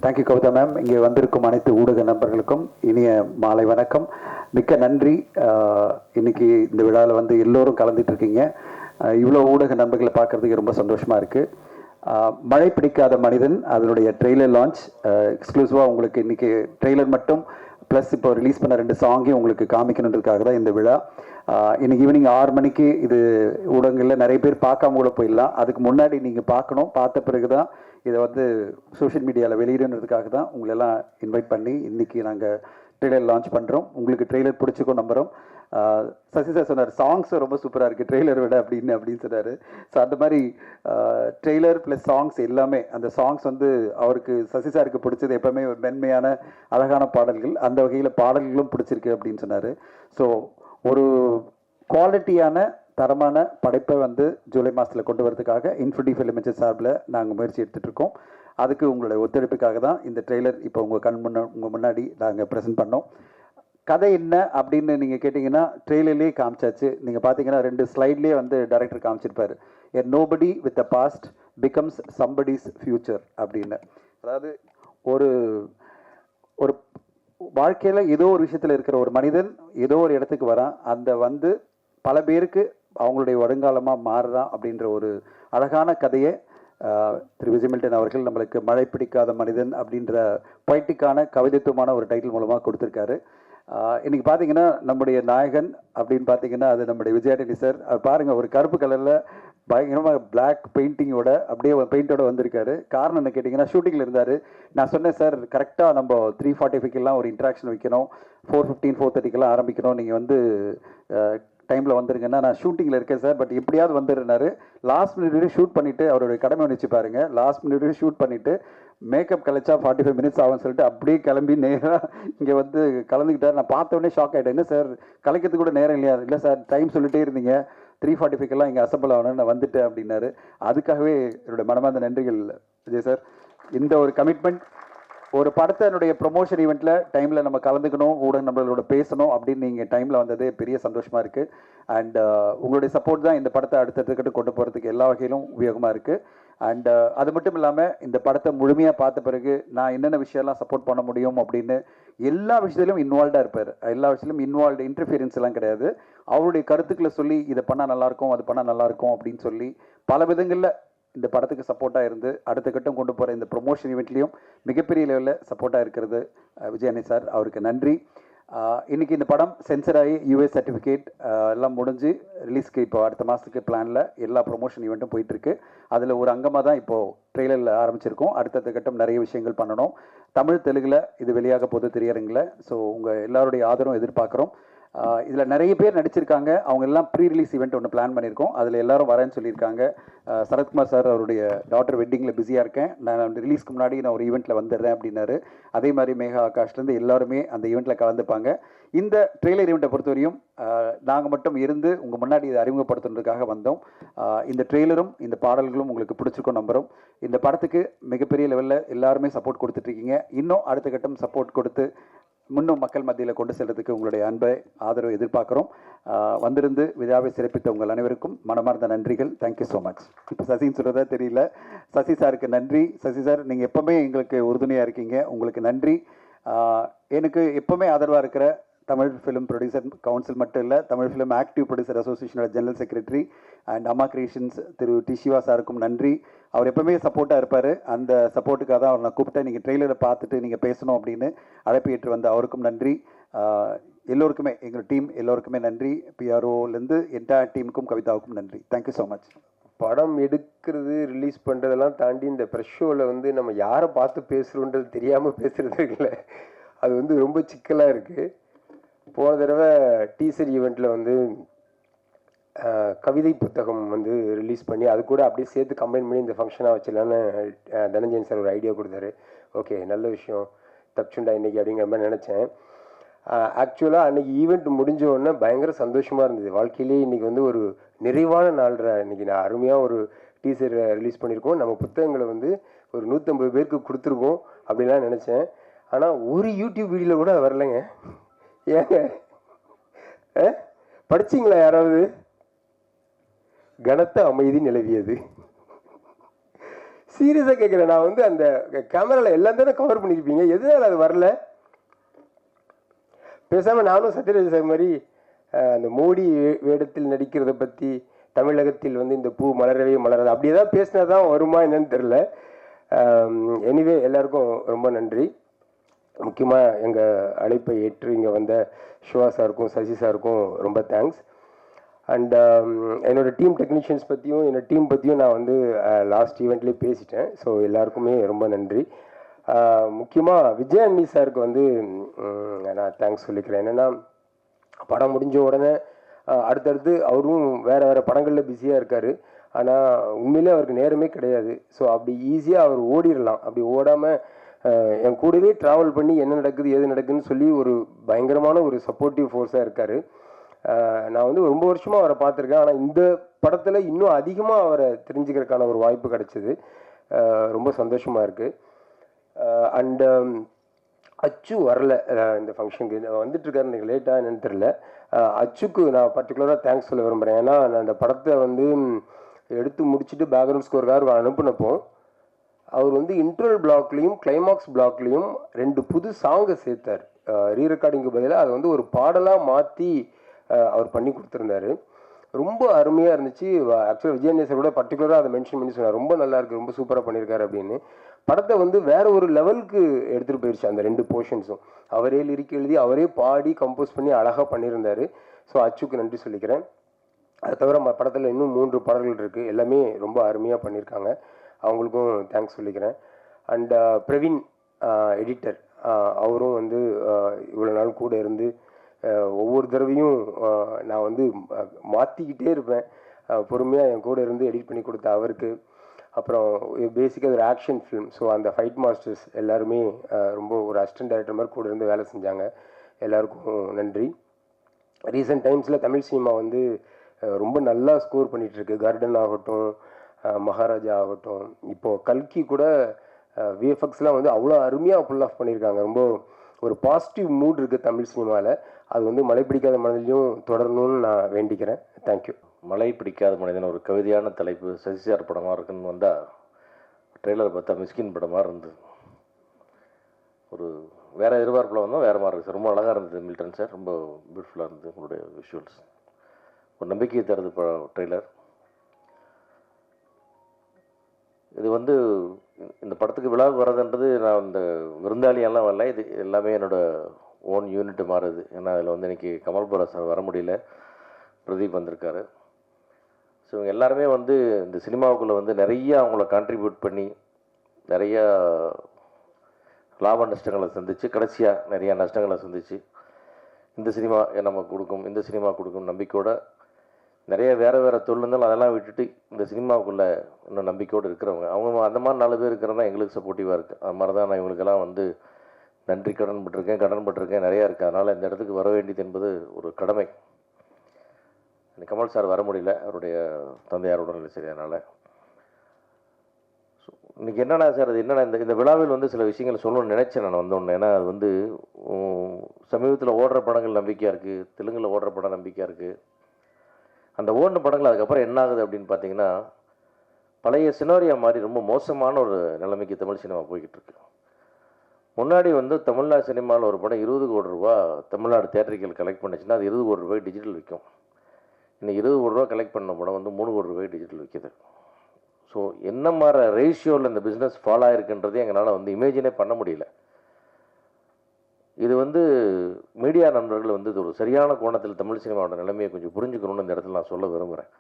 Thank you Kavitha ma'am. இங்கே வந்திருக்கும் அனைத்து ஊடக நண்பர்களுக்கும் இனிய மாலை வணக்கம். மிக்க நன்றி. இன்னைக்கு இந்த விழாவில் வந்து எல்லோரும் கலந்துட்டு இருக்கீங்க. இவ்வளோ ஊடக நண்பர்களை பார்க்கறதுக்கு ரொம்ப சந்தோஷமாக இருக்குது. மழை பிடிக்காத மனிதன் அதனுடைய ட்ரெய்லர் லான்ச் எக்ஸ்க்ளூசிவாக உங்களுக்கு இன்றைக்கி ட்ரெய்லர் மட்டும் ப்ளஸ் இப்போ ரிலீஸ் பண்ண 2 சாங்கையும் உங்களுக்கு காமிக்கணுன்றதுக்காக தான் இந்த விழா. இன்னைக்கு ஈவினிங் 6 மணிக்கு இது ஊடகங்களில் நிறைய பேர் பார்க்காம கூட போயிடலாம். அதுக்கு முன்னாடி நீங்கள் பார்க்கணும். பார்த்த பிறகு தான் இதை வந்து சோஷியல் மீடியாவில் வெளியிடுன்றதுக்காக தான் உங்களெல்லாம் இன்வைட் பண்ணி இன்றைக்கி நாங்கள் ட்ரெய்லர் லான்ச் பண்ணுறோம். உங்களுக்கு ட்ரெய்லர் பிடிச்சிக்கும் நம்புகிறோம். சசி சார் சொன்னார் சாங்ஸும் ரொம்ப சூப்பராக இருக்குது ட்ரெய்லர் விட அப்படின்னு சொன்னார். ஸோ அந்த மாதிரி ட்ரெய்லர் ப்ளஸ் சாங்ஸ் எல்லாமே, அந்த சாங்ஸ் வந்து அவருக்கு சசி சாருக்கு பிடிச்சது எப்போவுமே மென்மையான அழகான பாடல்கள். அந்த வகையில் பாடல்களும் பிடிச்சிருக்கு அப்படின்னு சொன்னார். ஸோ ஒரு குவாலிட்டியான தரமான படைப்பை வந்து ஜூலை மாதத்தில் கொண்டு வரதுக்காக இன்ஃபினிட்டி ஃபிலிமேச்சர் சார்பில் நாங்கள் முயற்சி எடுத்துகிட்டு இருக்கோம். அதுக்கு உங்களுடைய ஒத்துழைப்புக்காக தான் இந்த ட்ரெய்லர் இப்போ உங்கள் முன்னாடி நாங்கள் ப்ரெசென்ட் பண்ணோம். கதை என்ன அப்படின்னு நீங்கள் கேட்டிங்கன்னா ட்ரெய்லர்லேயே காமிச்சாச்சு. நீங்கள் பார்த்தீங்கன்னா 2 ஸ்லைட்லேயே வந்து டைரக்டர் காமிச்சிருப்பார். A nobody with a past becomes somebody's future அப்படின்னு. அதாவது ஒரு ஒரு வாழ்க்கையில் ஏதோ ஒரு விஷயத்தில் இருக்கிற ஒரு மனிதன் ஏதோ ஒரு இடத்துக்கு வரான். அந்த வந்து பல பேருக்கு அவங்களுடைய வருங்காலமாக மாறுறான் அப்படின்ற ஒரு அழகான கதையை திரு விஜய் மில்டன் அவர்கள் நம்மளுக்கு மழை பிடிக்காத மனிதன் அப்படின்ற பொய்ட்டிக்கான கவிதைத்துவமான ஒரு டைட்டில் மூலமாக கொடுத்துருக்காரு. இன்றைக்கி பார்த்தீங்கன்னா நம்முடைய நாயகன் அப்படின்னு பார்த்தீங்கன்னா அது நம்முடைய விஜயாண்டனி சார். பாருங்கள், ஒரு கருப்பு கலரில் பயங்கரமாக பிளாக் பெயிண்டிங்கோட அப்படியே பெயிண்டோட வந்திருக்காரு. காரணம் என்ன கேட்டிங்கன்னா ஷூட்டிங்கில் இருந்தார். நான் சொன்னேன் சார் கரெக்டாக நம்ம 3:45 ஒரு இன்ட்ராக்ஷன் வைக்கணும், 4:15 4:30 ஆரம்பிக்கணும், நீங்கள் வந்து டைமில் வந்துருங்கன்னா நான் ஷூட்டிங்கில் இருக்கேன் சார், பட் எப்படியாவது வந்துடுறாரு. லாஸ்ட் மினிட் ஷூட் பண்ணிவிட்டு அவருடைய கடமை நினச்சி பாருங்கள். லாஸ்ட் மினிட் ஷூட் பண்ணிவிட்டு மேக்கப் கலைச்சா 45 மினிட்ஸ் ஆகும்னு சொல்லிட்டு அப்படியே கிளம்பி நேராக இங்கே வந்து கலந்துக்கிட்டார். நான் பார்த்தோடனே ஷாக் ஆகிட்டேன். என்ன சார் கலைக்கிறதுக்கு கூட நேரம் இல்லையா? இல்லை சார் டைம் சொல்லிட்டே இருந்தீங்க, 3:45 இங்கே அசம்பிள் ஆகணும்னு நான் வந்துட்டேன் அப்படின்னாரு. அதுக்காகவே என்னுடைய மனமார்ந்த நன்றிகள் விஜய் சார். இந்த ஒரு கமிட்மெண்ட், ஒரு படத்தினுடைய ப்ரொமோஷன் ஈவெண்ட்டில் டைமில் நம்ம கலந்துக்கணும், ஊடக நண்பர்களோட பேசணும் அப்படின்னு நீங்கள் டைமில் வந்ததே பெரிய சந்தோஷமாக இருக்குது. அண்ட் உங்களுடைய சப்போர்ட் தான் இந்த படத்தை அடுத்தடுத்துக்கிட்டு கொண்டு போகிறதுக்கு எல்லா வகையிலும் உபயோகமாக இருக்குது. அண்ட் அது மட்டும் இல்லாமல் இந்த படத்தை முழுமையாக பார்த்த பிறகு நான் என்னென்ன விஷயம்லாம் சப்போர்ட் பண்ண முடியும் அப்படின்னு எல்லா விஷயத்திலும் இன்வால்வ்டாக இருப்பார். எல்லா விஷயத்திலும் இன்வால்வ்டு, இன்டர்ஃபியரன்ஸ் எல்லாம் கிடையாது. அவருடைய கருத்துக்களை சொல்லி இதை பண்ணால் நல்லாயிருக்கும், அது பண்ணால் நல்லாயிருக்கும் அப்படின்னு சொல்லி பல விதங்களில் இந்த படத்துக்கு சப்போர்ட்டாக இருந்து அடுத்த கட்டம் கொண்டு போகிற இந்த ப்ரொமோஷன் ஈவெண்ட்லேயும் மிகப்பெரிய லெவலில் சப்போர்ட்டாக இருக்கிறது விஜயானி சார், அவருக்கு நன்றி. இன்றைக்கி இந்த படம் சென்சர் ஆகி யூஎஸ் சர்டிஃபிகேட் எல்லாம் முடிஞ்சு ரிலீஸ்க்கு இப்போ அடுத்த மாதத்துக்கு பிளானில் எல்லா ப்ரொமோஷன் ஈவெண்ட்டும் போயிட்டுருக்கு. அதில் ஒரு அங்கமாக தான் இப்போது ட்ரெய்லரில் ஆரம்பிச்சிருக்கோம். அடுத்தடுத்த கட்டம் நிறைய விஷயங்கள் பண்ணணும். தமிழ் தெலுங்கில் இது வெளியாக போது திரையரங்கில். ஸோ உங்கள் எல்லாருடைய ஆதரவும் எதிர்பார்க்குறோம். இதில் நிறைய பேர் நடிச்சிருக்காங்க. அவங்க எல்லாம் ப்ரீ ரிலீஸ் ஈவெண்ட் ஒன்று பிளான் பண்ணியிருக்கோம். அதில் எல்லாரும் வரேன்னு சொல்லியிருக்காங்க. சரத்குமார் சார் அவருடைய டாட்டர் வெட்டிங்கில் பிஸியாக இருக்கேன், நான் ரிலீஸ்க்கு முன்னாடி நான் ஒரு ஈவெண்ட்டில் வந்துடுறேன் அப்படின்னாரு. அதே மாதிரி மேகா ஆகாஷ்லேருந்து எல்லாருமே அந்த ஈவெண்ட்டில் கலந்துப்பாங்க. இந்த ட்ரெய்லர் ஈவெண்ட்டை பொறுத்தவரையும் நாங்கள் மட்டும் இருந்து உங்கள் முன்னாடி இதை அறிமுகப்படுத்துறதுக்காக வந்தோம். இந்த ட்ரெய்லரும் இந்த பாடல்களும் உங்களுக்கு பிடிச்சிருக்கோம் நம்புகிறோம். இந்த படத்துக்கு மிகப்பெரிய லெவலில் எல்லாருமே சப்போர்ட் கொடுத்துட்ருக்கீங்க. இன்னும் அடுத்த கட்டம் சப்போர்ட் கொடுத்து முன்னும் மக்கள் மத்தியில் கொண்டு செல்றதுக்கு உங்களுடைய அன்பை ஆதரவு எதிர்பார்க்குறோம். வந்திருந்து விழாவை சிறப்பித்த உங்கள் அனைவருக்கும் மனமார்ந்த நன்றிகள். Thank you so much. இப்போ சசின்னு சொல்கிறதா தெரியல, சசி சாருக்கு நன்றி. சசி சார், நீங்கள் எப்போவுமே எங்களுக்கு உறுதுணையாக இருக்கீங்க, உங்களுக்கு நன்றி. எனக்கு எப்போவுமே ஆதரவாக இருக்கிற தமிழ் ஃபிலிம் ப்ரொடியூசர் கவுன்சில் மட்டும் இல்லை, தமிழ் ஃபிலிம் ஆக்டிவ் ப்ரொடியூசர் அசோசியேஷனோட general secretary and Amma Creations திரு டி சிவா சாருக்கும் நன்றி. அவர் எப்பவுமே சப்போர்ட்டாக இருப்பார். அந்த சப்போர்ட்டுக்காக தான் அவர் நான் கூப்பிட்டேன். நீங்கள் ட்ரெய்லரை பார்த்துட்டு நீங்கள் பேசணும் அப்படின்னு அழைப்பு ஏற்று வந்த அவருக்கும் நன்றி. எல்லோருக்குமே, எங்கள் டீம் எல்லோருக்குமே நன்றி. பிஆர்ஓலேருந்து என்டையர் டீமுக்கும் கவிதாவுக்கும் நன்றி. Thank you so much. படம் எடுக்கிறது, ரிலீஸ் பண்ணுறதெல்லாம் தாண்டி இந்த ப்ரெஷ் ஷோவில் வந்து நம்ம யாரை பார்த்து பேசுகிறோன்றது தெரியாமல் பேசுகிறது இல்லை, அது வந்து ரொம்ப சிக்கலாக இருக்குது. போன தடவை டீசர் ஈவெண்ட்டில் வந்து கவிதை புத்தகம் வந்து ரிலீஸ் பண்ணி அது கூட அப்படியே சேர்த்து கம்பைன் பண்ணி இந்த ஃபங்க்ஷனாக வச்சிடலான்னு தனஞ்சயன் சார் ஒரு ஐடியா கொடுத்தாரு. ஓகே, நல்ல விஷயம், தப்சுண்டா இன்றைக்கி அப்படிங்கிற மாதிரி நினச்சேன். ஆக்சுவலாக அன்றைக்கி ஈவெண்ட் முடிஞ்ச உடனே பயங்கர சந்தோஷமாக இருந்தது. வாழ்க்கையிலே இன்றைக்கி வந்து ஒரு நிறைவான நாள்ற. இன்றைக்கி நான் அருமையாக ஒரு டீசர் ரிலீஸ் பண்ணியிருக்கோம். நம்ம புத்தகங்களை வந்து ஒரு 150 பேருக்கு கொடுத்துருக்கோம் அப்படின்லாம் நினச்சேன். ஆனால் ஒரு யூடியூப் வீடியோவில் கூட வரலைங்க. ஏங்க படிச்சிங்களா யாராவது? கனத்த அமைதி நிலவியது. சீரியஸாக கேட்குறேன். நான் வந்து அந்த கேமராவில் எல்லாம் தானே கவர் பண்ணியிருப்பீங்க, எதனால அது வரல? பேசாமல் நானும் சத்யராஜ் சார் மாதிரி அந்த மோடி வேடத்தில் நடிக்கிறத பற்றி, தமிழகத்தில் வந்து இந்த பூ மலரவே மலராது அப்படி ஏதாவது பேசினா தான் வருமா என்னன்னு தெரில. எனிவே எல்லாருக்கும் ரொம்ப நன்றி. முக்கியமாக எங்கள் அழைப்பை ஏற்று இங்கே வந்த சிவா சாருக்கும் சசி சாருக்கும் ரொம்ப தேங்க்ஸ். அண்ட் என்னோடய டீம் டெக்னீஷியன்ஸ் பற்றியும் என்னோடய டீம் பற்றியும் நான் வந்து லாஸ்ட் ஈவெண்ட்லேயே பேசிட்டேன். ஸோ எல்லாருக்குமே ரொம்ப நன்றி. முக்கியமாக விஜய் அண்ணி சாருக்கு வந்து நான் தேங்க்ஸ் சொல்லிக்கிறேன். என்னென்னா படம் முடிஞ்ச உடனே அடுத்தடுத்து அவரும் வேறு வேறு படங்களில் பிஸியாக இருக்கார். ஆனால் உண்மையிலே அவருக்கு நேரமே கிடையாது. ஸோ அப்படி ஈஸியாக அவர் ஓடிடலாம். அப்படி ஓடாமல் என் கூடவே ட்ராவல் பண்ணி என்ன நடக்குது ஏது நடக்குதுன்னு சொல்லி ஒரு பயங்கரமான ஒரு சப்போர்ட்டிவ் ஃபோர்ஸாக இருக்கார். நான் வந்து ரொம்ப வருஷமாக அவரை பார்த்துருக்கேன். ஆனால் இந்த படத்தில் இன்னும் அதிகமாக அவரை தெரிஞ்சுக்கிறதுக்கான ஒரு வாய்ப்பு கிடைச்சிது. ரொம்ப சந்தோஷமாக இருக்குது. அண்டு அச்சு வரல இந்த ஃபங்க்ஷனுக்கு, வந்துட்டுருக்காரு. எனக்கு லேட்டாக என்னன்னு தெரில. அச்சுக்கு நான் பர்டிகுலராக தேங்க்ஸ் சொல்ல விரும்புகிறேன். ஏன்னா நான் அந்த படத்தை வந்து எடுத்து முடிச்சுட்டு பேக்ரவுண்ட் ஸ்கோருக்காக அனுப்பினப்போ அவர் வந்து இன்ட்ரோல் பிளாக்லேயும் கிளைமாக்ஸ் பிளாக்லேயும் 2 புது சாங்கை சேர்த்தார். ரீ ரெக்கார்டிங்கு பதிலாக அதை வந்து ஒரு பாடலாக மாற்றி அவர் பண்ணி கொடுத்துருந்தாரு. ரொம்ப அருமையாக இருந்துச்சு. ஆக்சுவலாக விஜயநேசர் கூட பர்டிகுலராக அதை மென்ஷன் பண்ணி சொன்னார், ரொம்ப நல்லா இருக்குது, ரொம்ப சூப்பராக பண்ணியிருக்காரு அப்படின்னு. படத்தை வந்து வேற ஒரு லெவலுக்கு எடுத்துகிட்டு போயிடுச்சு அந்த 2 போர்ஷன்ஸும். அவரே லிரிக் எழுதி அவரே பாடி கம்போஸ் பண்ணி அழகாக பண்ணியிருந்தார். ஸோ அச்சுக்கு நன்றி சொல்லிக்கிறேன். அது தவிர படத்தில் இன்னும் 3 பாடல்கள் இருக்குது, எல்லாமே ரொம்ப அருமையாக பண்ணியிருக்காங்க. அவங்களுக்கும் தேங்க்ஸ் சொல்லிக்கிறேன். அண்ட் பிரவீன் எடிட்டர், அவரும் வந்து இவ்வளோ நாள் கூட இருந்து ஒவ்வொரு தடவையும் நான் வந்து மாற்றிக்கிட்டே இருப்பேன். பொறுமையாக என் கூட இருந்து எடிட் பண்ணி கொடுத்த அவருக்கு. அப்புறம் பேசிக்காக ஒரு ஆக்ஷன் ஃபிலிம். ஸோ அந்த ஃபைட் மாஸ்டர்ஸ் எல்லாருமே ரொம்ப ஒரு அசிஸ்டன்ட் டைரக்டர் மாதிரி கூட இருந்து வேலை செஞ்சாங்க. எல்லாருக்கும் நன்றி. ரீசெண்ட் டைம்ஸில் தமிழ் சினிமா வந்து ரொம்ப நல்லா ஸ்கோர் பண்ணிகிட்ருக்கு. கர்டன் ஆகட்டும், மகாராஜா ஆகட்டும், இப்போது கல்கி கூட விஎஃப்எக்ஸ்லாம் வந்து அவ்வளோ அருமையாக புல் ஆஃப் பண்ணியிருக்காங்க. ரொம்ப ஒரு பாசிட்டிவ் மூட் இருக்குது தமிழ் சினிமாவில். அது வந்து மழை பிடிக்காத மனதிலையும் தொடரணும்னு நான் வேண்டிக்கிறேன். தேங்க்யூ. மழை பிடிக்காத மனிதன் ஒரு கவிதையான தலைப்பு, சசிசார் படமாக இருக்குன்னு வந்தால் ட்ரெய்லர் பார்த்தா மிஸ்கின் படமாக இருந்தது. ஒரு வேறு எதிர்பார்ப்பில் வந்தோம், வேறு மாதிரி இருக்குது. ரொம்ப அழகாக இருந்தது மில்டன் சார், ரொம்ப பியூட்டிஃபுல்லாக இருந்தது உங்களுடைய விஷுவல்ஸ். ஒரு நம்பிக்கையை தருது ட்ரெய்லர். இது வந்து இந்த படத்துக்கு விழாவுக்கு வர்றதுன்றது நான் இந்த விருந்தாளியெல்லாம் வரல, இது எல்லாமே என்னோடய ஓன் யூனிட்டு மாறுது. ஏன்னா அதில் வந்து இன்றைக்கி கமல் புரா சார் வர முடியல, பிரதீப் வந்திருக்காரு. ஸோ இவங்க எல்லாருமே வந்து இந்த சினிமாவுக்குள்ளே வந்து நிறையா அவங்கள கான்ட்ரிபியூட் பண்ணி நிறையா லாப நஷ்டங்களை சந்தித்து கடைசியாக நிறையா நஷ்டங்களை சந்தித்து இந்த சினிமா நமக்கு கொடுக்கும், இந்த சினிமா கொடுக்கும் நம்பிக்கையோட நிறைய வேறு வேறு தொழில் இருந்தாலும் அதெல்லாம் விட்டுட்டு இந்த சினிமாவுக்குள்ளே இன்னும் நம்பிக்கையோடு இருக்கிறவங்க, அவங்க அந்த மாதிரி 4 பேர் இருக்கிறதா எங்களுக்கு சப்போர்ட்டிவாக இருக்குது. அது மாதிரி தான் நான் இவங்களுக்கெல்லாம் வந்து நன்றி கடன் பட்டிருக்கேன் நிறையா இருக்குது. அதனால் இந்த இடத்துக்கு வர வேண்டியது என்பது ஒரு கடமை. கமல் சார் வர முடியல, அவருடைய தந்தையார் உடல்நிலை சரியானால. ஸோ இன்றைக்கி என்னென்னா சார், அது என்னென்னா இந்த விழாவில் வந்து சில விஷயங்கள் சொல்லணும்னு நினச்சேன் நான் வந்தோன்னே. ஏன்னா அது வந்து சமீபத்தில் ஓடுற படங்கள் நம்பிக்கையாக இருக்குது, தெலுங்கில் ஓடுற படம் நம்பிக்கையாக இருக்குது. அந்த ஓடின படங்கள் அதுக்கப்புறம் என்ன ஆகுது அப்படின்னு பார்த்தீங்கன்னா, பழைய சினாரியா மாதிரி ரொம்ப மோசமான ஒரு நிலைமைக்கு தமிழ் சினிமா போய்கிட்டு இருக்கு. முன்னாடி வந்து தமிழ்நாடு சினிமாவில் ஒரு படம் 20 கோடி ரூபா தமிழ்நாடு தேட்டரிக்கல் கலெக்ட் பண்ணிச்சுன்னா அது 20 கோடி ரூபாய் டிஜிட்டல் விற்கும். இன்னைக்கு 20 கோடி ரூபா கலெக்ட் பண்ண படம் வந்து 3 கோடி ரூபாய் டிஜிட்டல் விற்கிது. ஸோ என்ன மாதிரி ரேஷியோவில் இந்த பிஸ்னஸ் ஃபாலோ ஆகிருக்குன்றதே எங்களால் வந்து இமேஜினே பண்ண முடியல. இது வந்து மீடியா நண்பர்கள் வந்து இது ஒரு சரியான கோணத்தில் தமிழ் சினிமாவோட நிலைமையை கொஞ்சம் புரிஞ்சுக்கணும்னு இந்த இடத்துல நான் சொல்ல விரும்புகிறேன்.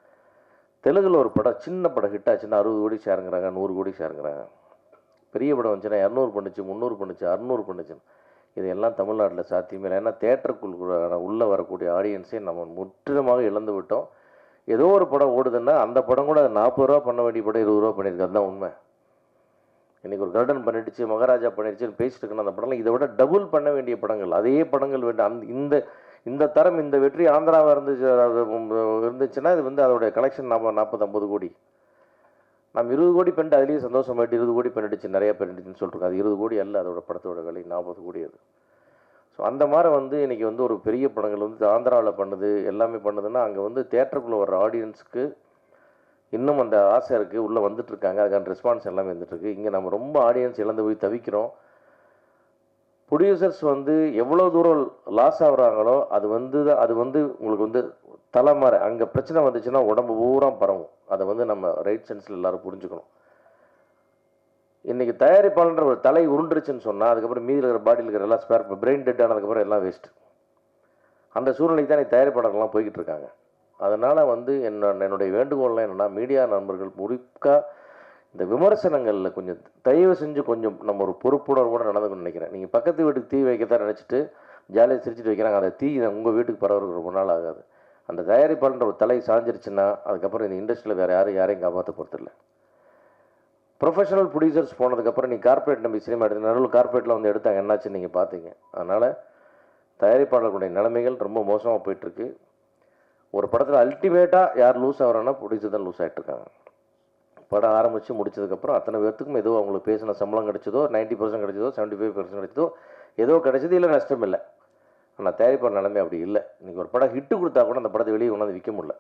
தெலுங்கில் ஒரு படம் சின்ன படம் ஹிட் ஆச்சுன்னா 60 கோடி ஷேருங்கிறாங்க, 100 கோடி ஷேருங்கிறாங்க. பெரிய படம் வந்துச்சுன்னா 200 பண்ணுச்சு, 300 பண்ணுச்சு, 600 பண்ணுச்சு. இதெல்லாம் தமிழ்நாட்டில் சாத்தியமே இல்லை. ஏன்னா தேட்டருக்குள்ள உள்ளே வரக்கூடிய ஆடியன்ஸே நம்ம முற்றிலுமாக இழந்து விட்டோம். ஏதோ ஒரு படம் ஓடுதுன்னா அந்த படம் கூட 40 ரூபா பண்ண வேண்டிய படம் 20 ரூபா பண்ணியிருக்கு. அதுதான் உண்மை. இன்றைக்கி ஒரு கர்டன் பண்ணிடுச்சு, மகாராஜா பண்ணிடுச்சுன்னு பேசிட்டு இருக்கணும். அந்த படம்லாம் இதை விட டபுள் பண்ண வேண்டிய படங்கள், அதே படங்கள் இந்த இந்த தரம் இந்த வெற்றி ஆந்திராவாக இருந்துச்சுன்னா இது வந்து அதோடைய கலெக்ஷன் 40-50 கோடி. நம்ம 20 கோடி பண்ணிட்டு அதுலேயே சந்தோஷமாயிட்டு 20 கோடி பண்ணிடுச்சு, நிறையா பண்ணிடுச்சுன்னு சொல்லிருக்கோம். அது 20 கோடி அல்ல, அதோட படத்தோட விலை 40 கோடி அது. ஸோ அந்த மாதிரி வந்து இன்றைக்கி வந்து ஒரு பெரிய படங்கள் வந்து ஆந்திராவில் பண்ணுது, எல்லாமே பண்ணுதுன்னா அங்கே வந்து தேட்டருக்குள்ளே வர்ற ஆடியன்ஸுக்கு இன்னும் அந்த ஆசை இருக்குது, உள்ளே வந்துட்டுருக்காங்க, அதுக்கான ரெஸ்பான்ஸ் எல்லாமே வந்துட்டுருக்கு. இங்கே நம்ம ரொம்ப ஆடியன்ஸ் இழந்து போய் தவிக்கிறோம். ப்ரொடியூசர்ஸ் வந்து எவ்வளோ தூரம் லாஸ் ஆகுறாங்களோ அது வந்து உங்களுக்கு வந்து தலைமாற அங்கே பிரச்சனை வந்துச்சுன்னா உடம்பு பூரா பரவும். அதை வந்து நம்ம ரைட் சென்ஸில் எல்லோரும் புரிஞ்சுக்கணும். இன்றைக்கி தயாரிப்பாளன்ற ஒரு தலை உருண்டுருச்சுன்னு சொன்னால் அதுக்கப்புறம் மீதியில் இருக்கிற பாடியில் இருக்கிற எல்லாம் ஸ்பேர் பிரெயின் டெட் ஆனதுக்கப்புறம் எல்லாம் வேஸ்ட். அந்த சூழ்நிலைக்கு தான் தயாரிப்பாளர்கள்லாம் போய்கிட்டு இருக்காங்க. அதனால் வந்து என்னுடைய வேண்டுகோள்லாம் என்னென்னா, மீடியா நண்பர்கள் முழுக்க இந்த விமர்சனங்களில் கொஞ்சம் தயவு செஞ்சு கொஞ்சம் நம்ம ஒரு பொறுப்புணர்வோடு நடந்துக்கணும்னு நினைக்கிறேன். நீங்கள் பக்கத்து வீட்டுக்கு தீ வைக்கத்தான் நினச்சிட்டு ஜாலியாக சிரிச்சிட்டு வைக்கிறாங்க. அந்த தீ உங்கள் வீட்டுக்கு பரவுறதுக்கு ரொம்ப நாள் ஆகாது. அந்த தயாரிப்பாளன்ற ஒரு தலை சாஞ்சிருச்சுன்னா அதுக்கப்புறம் இந்த இண்டஸ்ட்ரியில் வேறு யாரையும் காப்பாற்ற போகிறதில்ல. ப்ரொஃபஷனல் ப்ரொடியூசர்ஸ் போனதுக்கப்புறம் நீ கார்பரேட் நம்பி சினிமா எடுத்து நடுவில் கார்பரேட்டில் வந்து எடுத்தாங்க, என்னாச்சுன்னு நீங்கள் பார்த்தீங்க. அதனால் தயாரிப்பாளர்களுடைய நிலைமைகள் ரொம்ப மோசமாக போயிட்டுருக்கு. ஒரு படத்தில் அல்டிமேட்டாக யார் லூஸ் ஆகிறான்னா ப்ரொடியூசர் தான் லூஸ் ஆகிட்டுருக்காங்க. படம் ஆரம்பித்து முடிச்சதுக்கப்புறம் அத்தனை பேர்த்துக்கும் ஏதோ அவங்களுக்கு பேசின சம்பளம் கிடைச்சதோ, 90% கிடைச்சதோ, 75% கிடைச்சதோ, ஏதோ கிடைச்சது, இல்லை நஷ்டம் இல்லை. ஆனால் தயாரிப்பாளர் நிலைமை அப்படி இல்லை. இன்றைக்கி ஒரு படம் ஹிட்டு கொடுத்தா கூட அந்த படத்தை வெளியே கொண்டாந்து விற்க முடியல.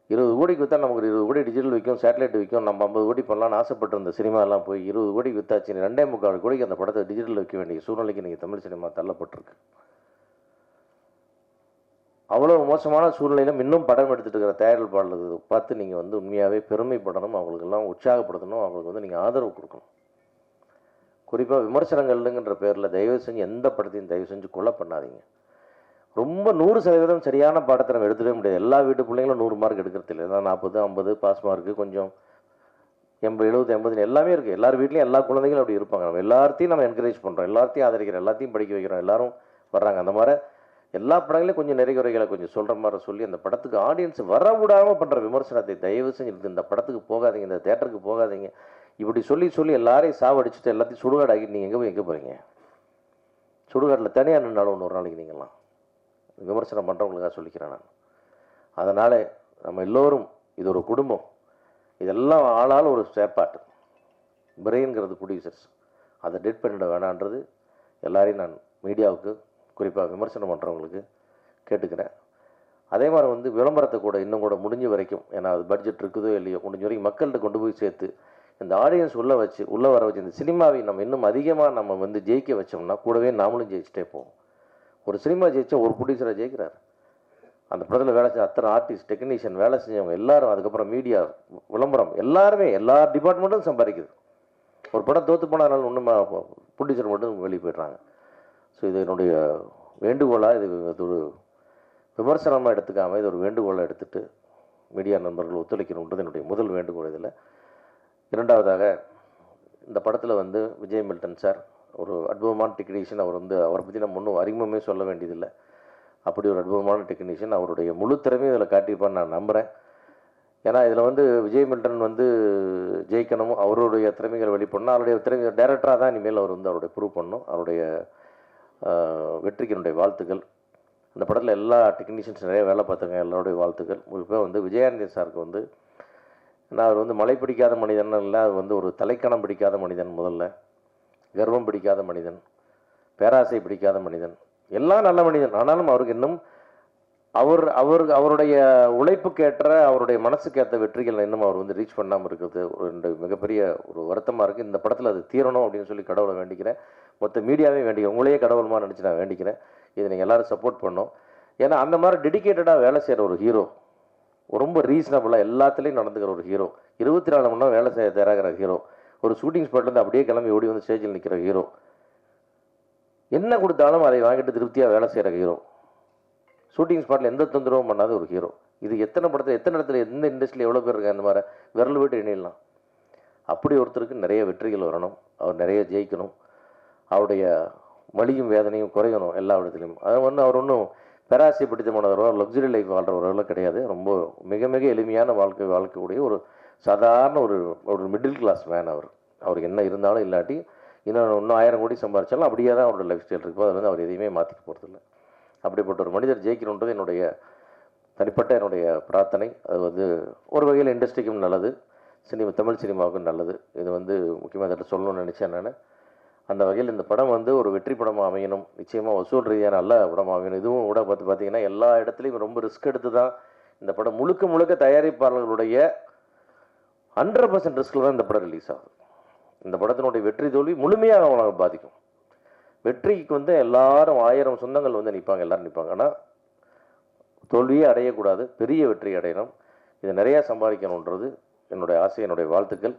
20 கோடிக்கு விற்றா நமக்கு 20 கோடி டிஜிட்டல் விற்கும், சேட்டலைட் விற்கும். நம்ம 50 கோடி பண்ணலான்னு ஆசைப்பட்டிருந்த சினிமாலாம் போய் 20 கோடிக்கு விற்றாச்சு. 2.25 கோடிக்கு அந்த படத்தை டிஜிட்டல் விற்க வேண்டிய சூழ்நிலைக்கு இன்றைக்கி தமிழ் சினிமா தள்ளப்பட்டிருக்கு. அவ்வளோ மோசமான சூழ்நிலையிலும் இன்னும் படம் எடுத்துகிட்டு இருக்கிற தயாரிப்பாளர்களை பார்த்து நீங்கள் வந்து உண்மையாகவே பெருமைப்படணும், அவங்களுக்கெல்லாம் உற்சாகப்படுத்தணும், அவங்களுக்கு வந்து நீங்கள் ஆதரவு கொடுக்கணும். குறிப்பாக விமர்சனங்கள்ங்கிற பேரில் தயவு செஞ்சு எந்த படத்தையும் தயவு செஞ்சு கொலை பண்ணாதீங்க. ரொம்ப 100% சரியான பாடத்தை நம்ம எடுத்துடவே முடியாது. எல்லா வீட்டு பிள்ளைங்களும் 100 மார்க் எடுக்கிறது இல்லை. ஏன்னா 40, 50 பாஸ் மார்க்கு, கொஞ்சம் 80, 70, 80 எல்லாமே இருக்குது. எல்லார் வீட்லேயும் எல்லா குழந்தைகளும் அப்படி இருப்பாங்க. நம்ம எல்லாத்தையும் நம்ம என்கரேஜ் பண்ணுறோம், எல்லாத்தையும் ஆதரிக்கிறோம், எல்லாத்தையும் படிக்க வைக்கிறோம், எல்லாரும் வர்றாங்க. அந்த மாதிரி எல்லா படங்களையும் கொஞ்சம் நிறைய குறைகளை கொஞ்சம் சொல்கிற மாதிரி சொல்லி அந்த படத்துக்கு ஆடியன்ஸ் வர விடாமல் பண்ணுற விமர்சனத்தை தயவு செஞ்சு இந்த படத்துக்கு போகாதீங்க, இந்த தேட்டருக்கு போகாதீங்க, இப்படி சொல்லி எல்லாரையும் சாவடிச்சுட்டு எல்லாத்தையும் சுடுகாடு ஆகிட்டு நீங்கள் எங்கே போகிறீங்க? சுடுகாட்டில் தனியாக நின்றாலும் ஒரு நாளைக்கு நீங்கள்லாம் விமர்சனம் பண்ணுறவங்களுக்காக சொல்லிக்கிறேன் நான். அதனால் நம்ம எல்லோரும் இது ஒரு குடும்பம், இதெல்லாம் ஆளால் ஒரு செயற்பாட்டு பிரெயின்கிறது ப்ரொடியூசர்ஸ், அதை டெட் பண்ணிட வேணான்றது எல்லாரையும் நான் மீடியாவுக்கு குறிப்பாக விமர்சனம் பண்ணுறவங்களுக்கு கேட்டுக்கிறேன். அதே மாதிரி வந்து விளம்பரத்தை கூட இன்னும் கூட முடிஞ்ச வரைக்கும், ஏன்னா அது பட்ஜெட் இருக்குதோ இல்லையோ, முடிஞ்ச வரைக்கும் மக்கள்கிட்ட கொண்டு போய் சேர்த்து இந்த ஆடியன்ஸ் உள்ளே வர வச்சு இந்த சினிமாவை நம்ம இன்னும் அதிகமாக நம்ம வந்து ஜெயிக்க வச்சோம்னா கூடவே நாமளும் ஜெயிச்சிட்டே போவோம். ஒரு சினிமா ஜெயிச்சா ஒரு ப்ரொடியூசரை ஜெயிக்கிறார். அந்த படத்தில் வேலை செஞ்ச அத்தனை ஆர்டிஸ்ட், டெக்னீஷியன், வேலை செஞ்சவங்க எல்லாரும், அதுக்கப்புறம் மீடியா, விளம்பரம், எல்லாருமே எல்லா டிபார்ட்மெண்ட்டும் சம்பாதிக்குது. ஒரு படம் தோற்று போனாலும் ஒன்றும் ப்ரொடியூசர் மட்டும் வெளியே போய்ட்றாங்க. ஸோ இது என்னுடைய வேண்டுகோளாக, இது ஒரு விமர்சனமாக எடுத்துக்காமல் இது ஒரு வேண்டுகோளாக எடுத்துகிட்டு மீடியா நண்பர்கள் ஒத்துழைக்கணுன்றது என்னுடைய முதல் வேண்டுகோள். இதில் இரண்டாவதாக, இந்த படத்தில் வந்து விஜய் மில்டன் சார் ஒரு அற்புதமான டெக்னீஷியன். அவரை பற்றி நம்ம ஒன்றும் அறிமுகமே சொல்ல வேண்டியதில்லை. அப்படி ஒரு அற்புதமான டெக்னீஷியன், அவருடைய முழு திறமையும் இதில் காட்டியிருப்பான்னு நான் நம்புகிறேன். ஏன்னா இதில் வந்து விஜய் மில்டன் வந்து ஜெயிக்கணும், அவருடைய திறமைகளை வெளிப்படணும். அவருடைய திறமை டைரக்டராக தான் இனிமேல் அவர் வந்து அவருடைய ப்ரூவ் பண்ணணும். அவருடைய வெற்றிக்கு என்னுடைய வாழ்த்துக்கள். அந்த படத்தில் எல்லா டெக்னீஷியன்ஸ் நிறைய வேலை பார்த்தாங்க, எல்லாருடைய வாழ்த்துக்கள். குறிப்பாக வந்து விஜயானந்தி சாருக்கு வந்து, நான் அவர் வந்து மலை பிடிக்காத மனிதன் இல்லை, அது வந்து ஒரு தலைக்கணம் பிடிக்காத மனிதன், முதல்ல கர்வம் பிடிக்காத மனிதன், பேராசை பிடிக்காத மனிதன், எல்லாம் நல்ல மனிதன். ஆனாலும் அவருக்கு இன்னும் அவருடைய உழைப்புக்கேற்ற, அவருடைய மனசுக்கேற்ற வெற்றிகள் இன்னும் அவர் வந்து ரீச் பண்ணாமல் இருக்கிறது ஒரு மிகப்பெரிய ஒரு வருத்தமாக இருக்குது. இந்த படத்தில் அது தீரணும் அப்படின்னு சொல்லி கடவுளை வேண்டிக்கிறேன். மொத்த மீடியாவே வேண்டிக்கிறேன், உங்களையே கடவுள்மா நினச்சி நான் வேண்டிக்கிறேன். இதை நீங்கள் எல்லோரும் சப்போர்ட் பண்ணோம். ஏன்னா அந்த மாதிரி டெடிக்கேட்டடாக வேலை செய்கிற ஒரு ஹீரோ, ரொம்ப ரீசனபிளாக எல்லாத்துலேயும் நடந்துக்கிற ஒரு ஹீரோ, 24 மணி நேரம் வேலை செய்ய தயாராகிற ஹீரோ, ஒரு ஷூட்டிங் ஸ்பாட்லேருந்து அப்படியே கிளம்பி ஓடி வந்து ஸ்டேஜில் நிற்கிற ஹீரோ, என்ன கொடுத்தாலும் அதை வாங்கிட்டு திருப்தியாக வேலை செய்கிற ஹீரோ, ஷூட்டிங் ஸ்பாட்டில் எந்த தொந்தரவும் பண்ணாத ஒரு ஹீரோ. இது எத்தனை படத்தில், எத்தனை இடத்துல, எந்த இண்டஸ்ட்ரியில் எவ்வளோ பேர் இருக்காங்க, அந்த மாதிரி விரல் விட்டு எண்ணிடலாம். அப்படி ஒருத்தருக்கு நிறைய வெற்றிகள் வரணும், அவர் நிறைய ஜெயிக்கணும், அவருடைய வலியும் வேதனையும் குறையணும் எல்லா இடத்துலையும். அது வந்து அவர் ஒன்றும் பேராசை பிடித்தமானவரோ லக்ஸுரி லைஃப் வாழ்கிறவர்களோ கிடையாது. ரொம்ப மிக மிக எளிமையான வாழ்க்கையுடைய ஒரு சாதாரண ஒரு மிடில் கிளாஸ் மேன். அவருக்கு என்ன இருந்தாலும் இல்லாட்டி இன்னும் 1000 கோடி சம்பாதிச்சாலும் அப்படியே தான் அவரோட லைஃப் ஸ்டைல் இருக்கும். அது வந்து அவர் எதையுமே மாற்றிக்க போகிறதில்ல. அப்படிப்பட்ட ஒரு மனிதர் ஜெயிக்கணுன்றது என்னுடைய தனிப்பட்ட என்னுடைய பிரார்த்தனை. அது வந்து ஒரு வகையில் இண்டஸ்ட்ரிக்கும் நல்லது, தமிழ் சினிமாவுக்கும் நல்லது. இது வந்து முக்கியமாக இதை சொல்லணும்னு நினச்சேன் நான். அந்த வகையில் இந்த படம் வந்து ஒரு வெற்றி படமாக அமையணும், நிச்சயமாக வசூல் ரீதியாக நல்ல படமாக அமையணும். இதுவும் கூட பார்த்தீங்கன்னா எல்லா இடத்துலையும் ரொம்ப ரிஸ்க் எடுத்து தான் இந்த படம் முழுக்க தயாரிப்பாளர்களுடைய 100% ரிஸ்கில் தான் இந்த படம் ரிலீஸ் ஆகுது. இந்த படத்தினுடைய வெற்றி தோல்வி முழுமையாக அவங்களை பாதிக்கும். வெற்றிக்கு வந்து எல்லாரும் 1000 சொந்தங்கள் வந்து நிற்பாங்க, எல்லாரும் நிற்பாங்க. ஆனால் தோல்வியே அடையக்கூடாது, பெரிய வெற்றி அடையணும், இதை நிறையா சம்பாதிக்கணுன்றது என்னுடைய ஆசை, என்னுடைய வாழ்த்துக்கள்.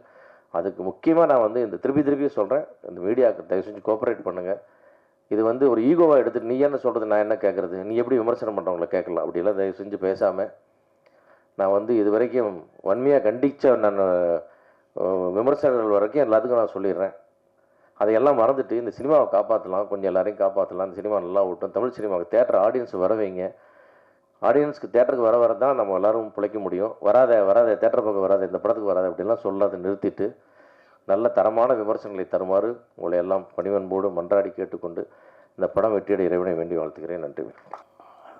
அதுக்கு முக்கியமாக நான் வந்து இந்த திருப்பி சொல்கிறேன், இந்த மீடியாவுக்கு தயவு செஞ்சு கோஆப்ரேட் பண்ணுங்கள். இது வந்து ஒரு ஈகோவாக எடுத்துட்டு நீ என்ன சொல்கிறது நான் என்ன கேட்குறது, நீ எப்படி விமர்சனம் பண்ணுறவங்கள கேட்கலாம் அப்படிலாம் தயவு செஞ்சு பேசாமல், நான் வந்து இது வரைக்கும் வன்மையாக கண்டித்த நான் விமர்சனங்கள் வரைக்கும் எல்லாத்துக்கும் நான் சொல்லிடுறேன். அதையெல்லாம் மறந்துட்டு இந்த சினிமாவை காப்பாற்றலாம், கொஞ்சம் எல்லாரையும் காப்பாற்றலாம், இந்த சினிமா நல்லா விட்டோம், தமிழ் சினிமாவுக்கு தேட்டர் ஆடியன்ஸ் வர வைங்க. ஆடியன்ஸ்க்கு தேட்டருக்கு வர தான் நம்ம எல்லோரும் பிழைக்க முடியும். வராத தேட்டர் பக்கம் வராத, இந்த படத்துக்கு வராது அப்படிலாம் சொல்லாத நிறுத்திட்டு நல்ல தரமான விமர்சனங்களை தருமாறு உங்களை எல்லாம் பணிவன்போடு மன்றாடி கேட்டுக்கொண்டு இந்த படம் வெற்றியட இறைவனை வேண்டி வாழ்த்துக்கிறேன். நன்றி.